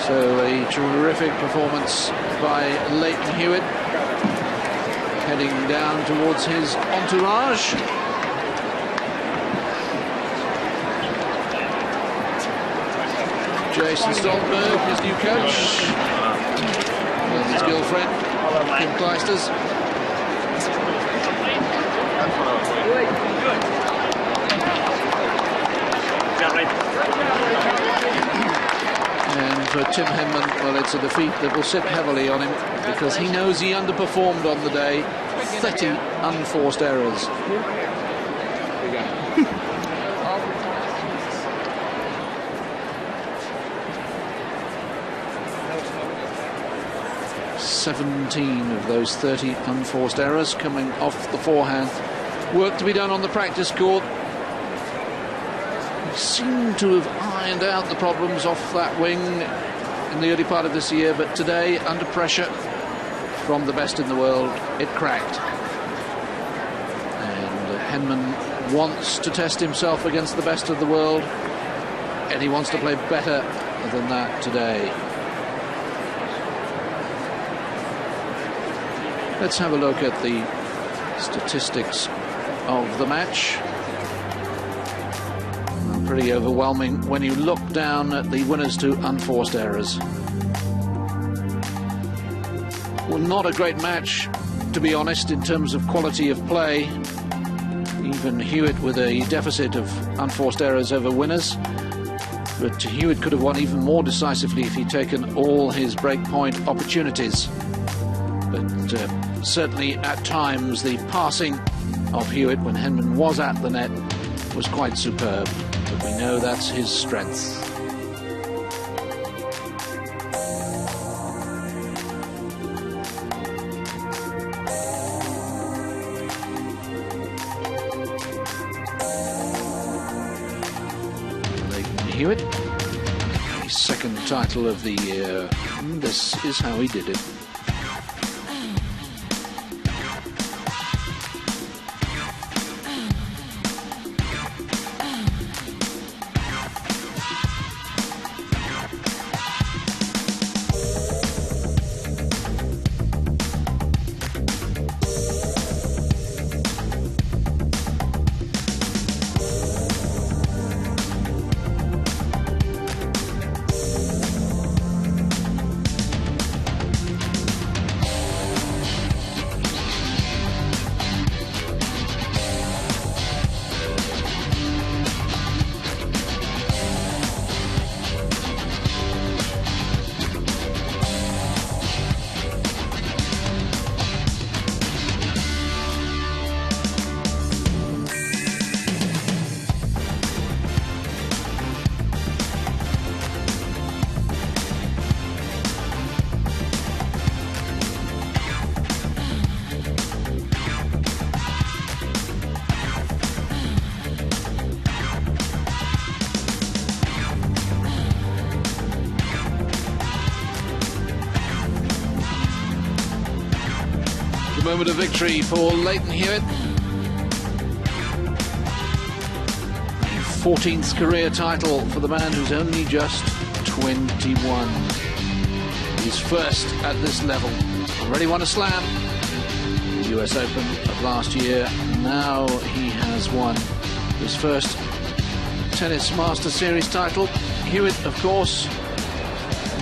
So a terrific performance by Lleyton Hewitt, heading down towards his entourage. Jason Stoltenberg, his new coach, and his girlfriend, Kim Kleisters. And for Tim Henman, well, it's a defeat that will sit heavily on him because he knows he underperformed on the day. 30 unforced errors. 17 of those 30 unforced errors coming off the forehand. Work to be done on the practice court. He seemed to have ironed out the problems off that wing in the early part of this year, but today, under pressure from the best in the world, it cracked. And Henman wants to test himself against the best of the world, and he wants to play better than that today. Let's have a look at the statistics of the match. Pretty overwhelming when you look down at the winners to unforced errors. Well, not a great match, to be honest, in terms of quality of play. Even Hewitt with a deficit of unforced errors over winners. But Hewitt could have won even more decisively if he'd taken all his breakpoint opportunities. But certainly at times the passing of Hewitt when Henman was at the net was quite superb. But we know that's his strength. Hewitt, his second title of the year. This is how he did it. Moment of victory for Lleyton Hewitt. 14th career title for the man who's only just 21. He's first at this level. Already won a slam. The US Open of last year. Now he has won his first Tennis Master Series title. Hewitt, of course,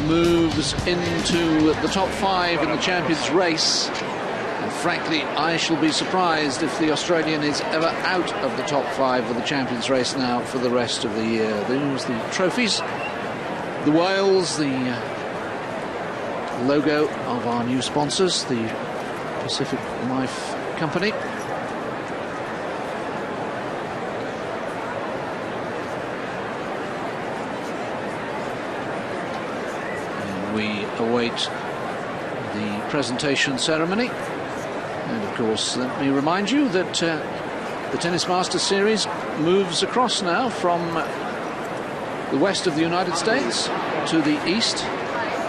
moves into the top 5 in the champions race. Frankly, I shall be surprised if the Australian is ever out of the top 5 of the champions race now for the rest of the year. There's the trophies, the whales, the logo of our new sponsors, the Pacific Life Company. And we await the presentation ceremony. And of course, let me remind you that the Tennis Masters Series moves across now from the west of the United States to the east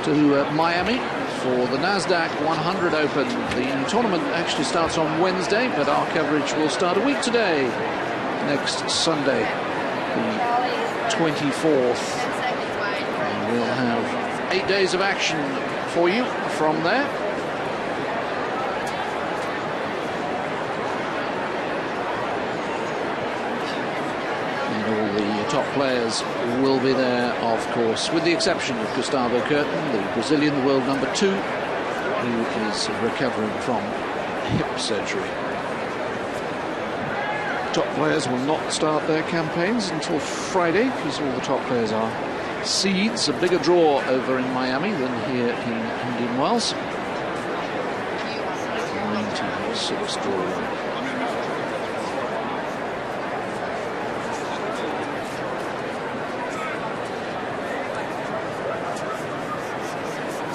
to Miami for the NASDAQ 100 Open. The tournament actually starts on Wednesday, but our coverage will start a week today, next Sunday, the 24th. And we'll have 8 days of action for you from there. Top players will be there, of course, with the exception of Gustavo Curtin, the Brazilian, the world number 2, who is recovering from hip surgery. Top players will not start their campaigns until Friday, because all the top players are seeds. A bigger draw over in Miami than here in Indian Wells. 96 draw.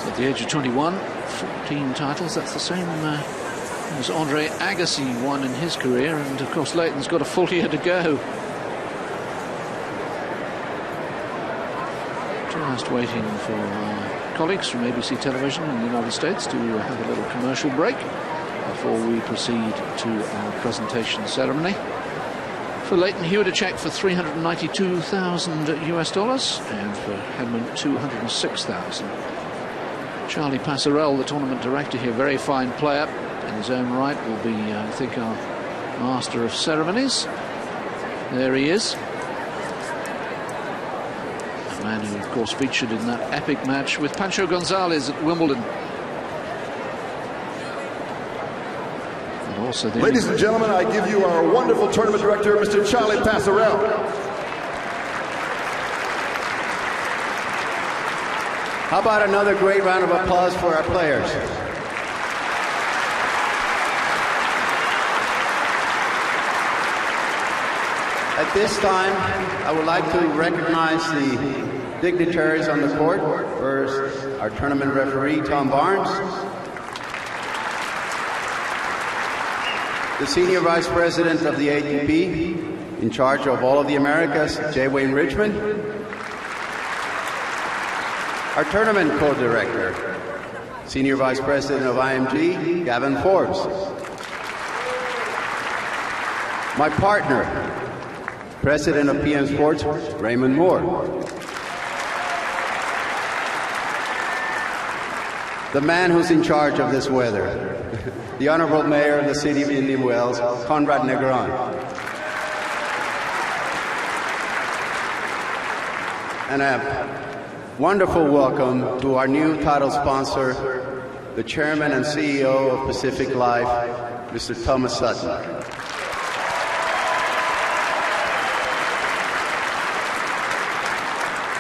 At the age of 21, 14 titles. That's the same as Andre Agassi won in his career, and of course Lleyton's got a full year to go. Just waiting for our colleagues from ABC Television in the United States to have a little commercial break before we proceed to our presentation ceremony. For Lleyton Hewitt, a cheque for $392,000 US, and for Henman $206,000. Charlie Passerelle, the tournament director here, very fine player in his own right, will be, I think, our master of ceremonies. There he is. A man who, of course, featured in that epic match with Pancho Gonzalez at Wimbledon. And Also, Ladies and gentlemen, I give you our wonderful tournament director, Mr. Charlie Passarell. How about another great round of applause for our players? At this time, I would like to recognize the dignitaries on the court. First, our tournament referee, Tom Barnes. The Senior Vice President of the ATP, in charge of all of the Americas, J. Wayne Richmond. Our tournament co-director, Senior Vice President of IMG, Gavin Forbes. My partner, President of PM Sports, Raymond Moore. The man who's in charge of this weather, the Honorable Mayor of the City of Indian Wells, Conrad Negron. And a wonderful welcome to our new title sponsor, the Chairman and CEO of Pacific Life, Mr. Thomas Sutton.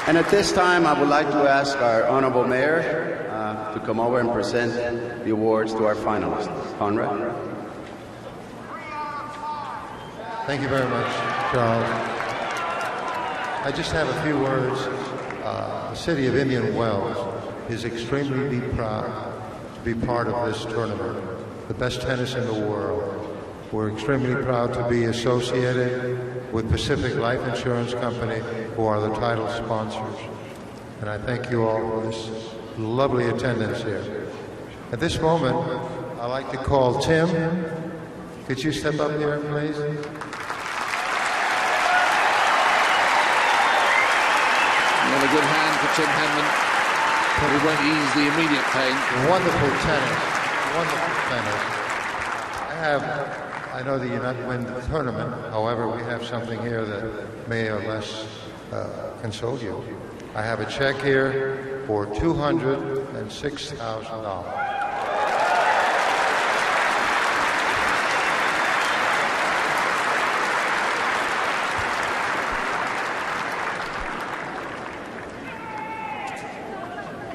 And at this time, I would like to ask our Honorable Mayor to come over and present the awards to our finalists. Conrad. Thank you very much, Charles. I just have a few words. The City of Indian Wells is extremely proud to be part of this tournament, the best tennis in the world. We're extremely proud to be associated with Pacific Life Insurance Company, who are the title sponsors. And I thank you all for this lovely attendance here. At this moment, I'd like to call Tim. Could you step up here, please? Well, a good hand for Tim Henman. Probably won't ease the immediate pain. Wonderful tennis. Wonderful tennis. I know that you're not winning the tournament. However, we have something here that may or less console you. I have a check here for $206,000.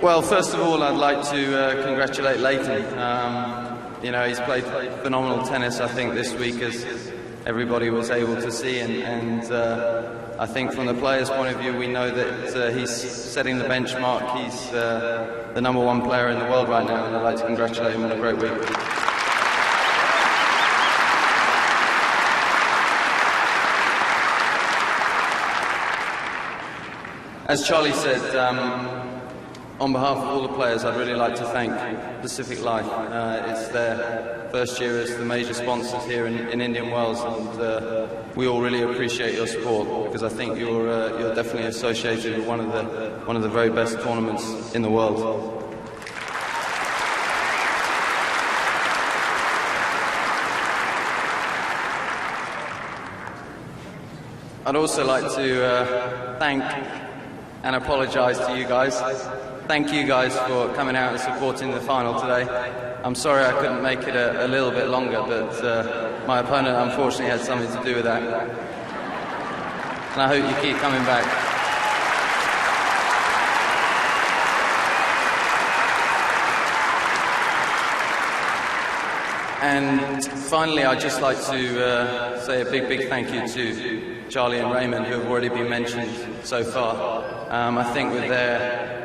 Well, first of all, I'd like to congratulate Lleyton. You know, he's played phenomenal tennis, I think, this week, as everybody was able to see. And I think from the player's point of view, we know that he's setting the benchmark. He's the #1 player in the world right now, and I'd like to congratulate him on a great week. As Charlie said, on behalf of all the players, I'd really like to thank Pacific Life. It's their first year as the major sponsors here in Indian Wells, and we all really appreciate your support, because I think you're definitely associated with one of the very best tournaments in the world. I'd also like to thank and apologise to you guys. Thank you guys for coming out and supporting the final today. I'm sorry I couldn't make it a little bit longer, but my opponent unfortunately had something to do with that. And I hope you keep coming back. And finally, I'd just like to say a big thank you to Charlie and Raymond, who have already been mentioned so far. I think with their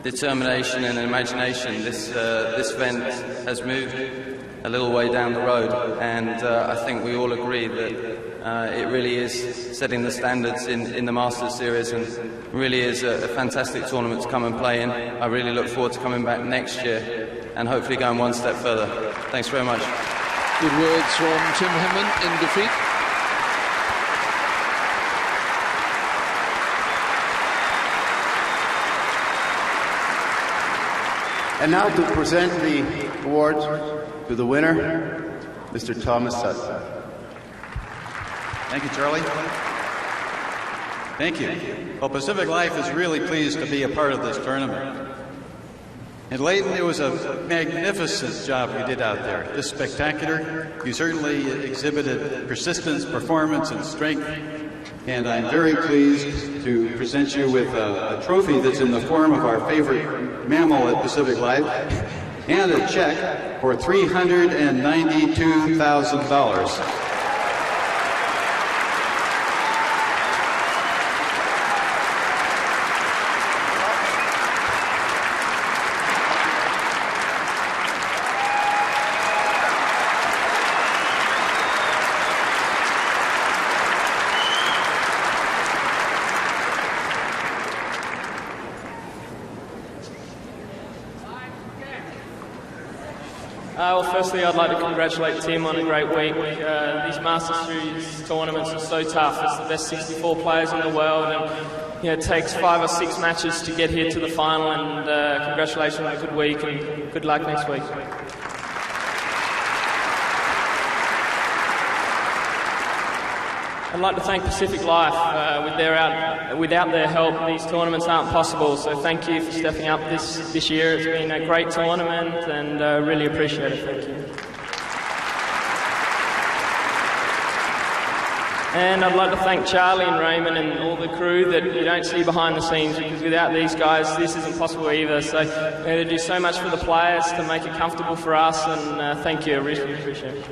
determination and imagination, this event has moved a little way down the road, and I think we all agree that it really is setting the standards in the Masters Series, and really is a fantastic tournament to come and play in. I really look forward to coming back next year and hopefully going one step further. Thanks very much. Good words from Tim Henman in defeat. And now to present the awards to the winner, Mr. Thomas Sutton. Thank you, Charlie. Thank you. Well, Pacific Life is really pleased to be a part of this tournament. And Lleyton, it was a magnificent job we did out there. Just spectacular. You certainly exhibited persistence, performance, and strength. And I'm very pleased to present you with a trophy that's in the form of our favorite mammal at Pacific Life and a check for $392,000. Well, firstly, I'd like to congratulate Tim on a great week. These Masters Series tournaments are so tough. It's the best 64 players in the world, and it takes 5 or 6 matches to get here to the final. And congratulations on a good week, and good luck next week. I'd like to thank Pacific Life. Without their help, these tournaments aren't possible. So thank you for stepping up this year. It's been a great tournament, and really appreciate it. Thank you. And I'd like to thank Charlie and Raymond and all the crew that you don't see behind the scenes, because without these guys, this isn't possible either. So they do so much for the players to make it comfortable for us, and thank you. I really appreciate it.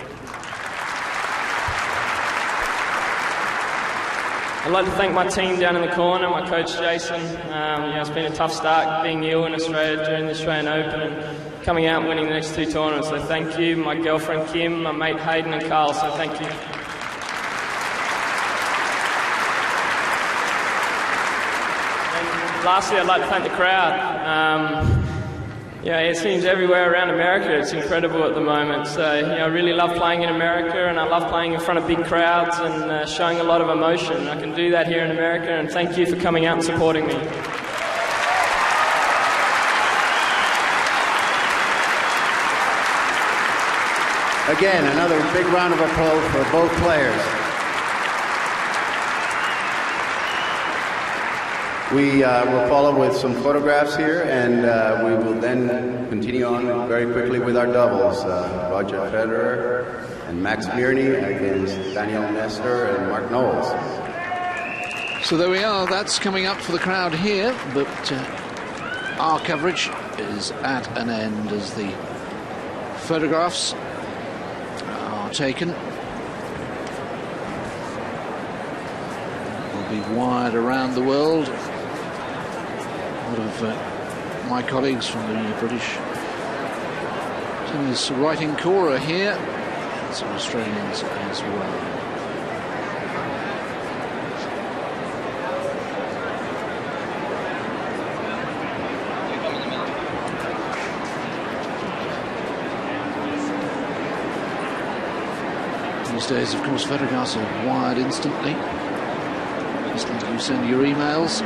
I'd like to thank my team down in the corner, my coach Jason. It's been a tough start being new in Australia during the Australian Open and coming out and winning the next 2 tournaments. So thank you. My girlfriend Kim, my mate Hayden and Carl, so thank you. And lastly, I'd like to thank the crowd. It seems everywhere around America. It's incredible at the moment. So, I really love playing in America, and I love playing in front of big crowds and showing a lot of emotion. I can do that here in America, and thank you for coming out and supporting me. Again, another big round of applause for both players. We will follow with some photographs here, and we will then continue on very quickly with our doubles. Roger Federer and Max Mirny against Daniel Nestor and Mark Knowles. So there we are. That's coming up for the crowd here, but our coverage is at an end as the photographs are taken. Will be wired around the world. A lot of my colleagues from the British tennis writing corps are here, some Australians as well. These days, of course, photographs are wired instantly. Just like you send your emails.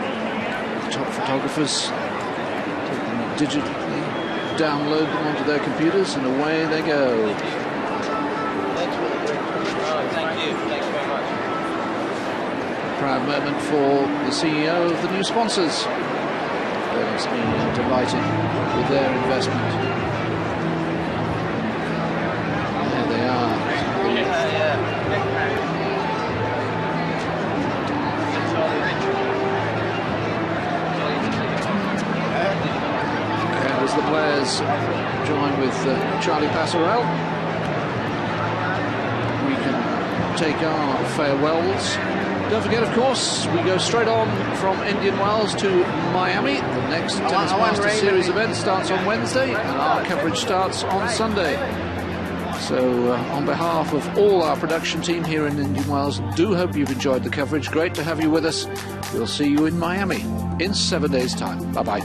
Top photographers take them digitally, download them onto their computers, and away they go. Thank you. Thanks very much. Proud moment for the CEO of the new sponsors. They must be delighted with their investment. There they are. As the players join with Charlie Passerelle, we can take our farewells. Don't forget, of course, we go straight on from Indian Wells to Miami. The next Tennis Masters Series event starts on Wednesday, and our coverage starts on Sunday. So on behalf of all our production team here in Indian Wells, do hope you've enjoyed the coverage. Great to have you with us. We'll see you in Miami in 7 days' time. Bye-bye.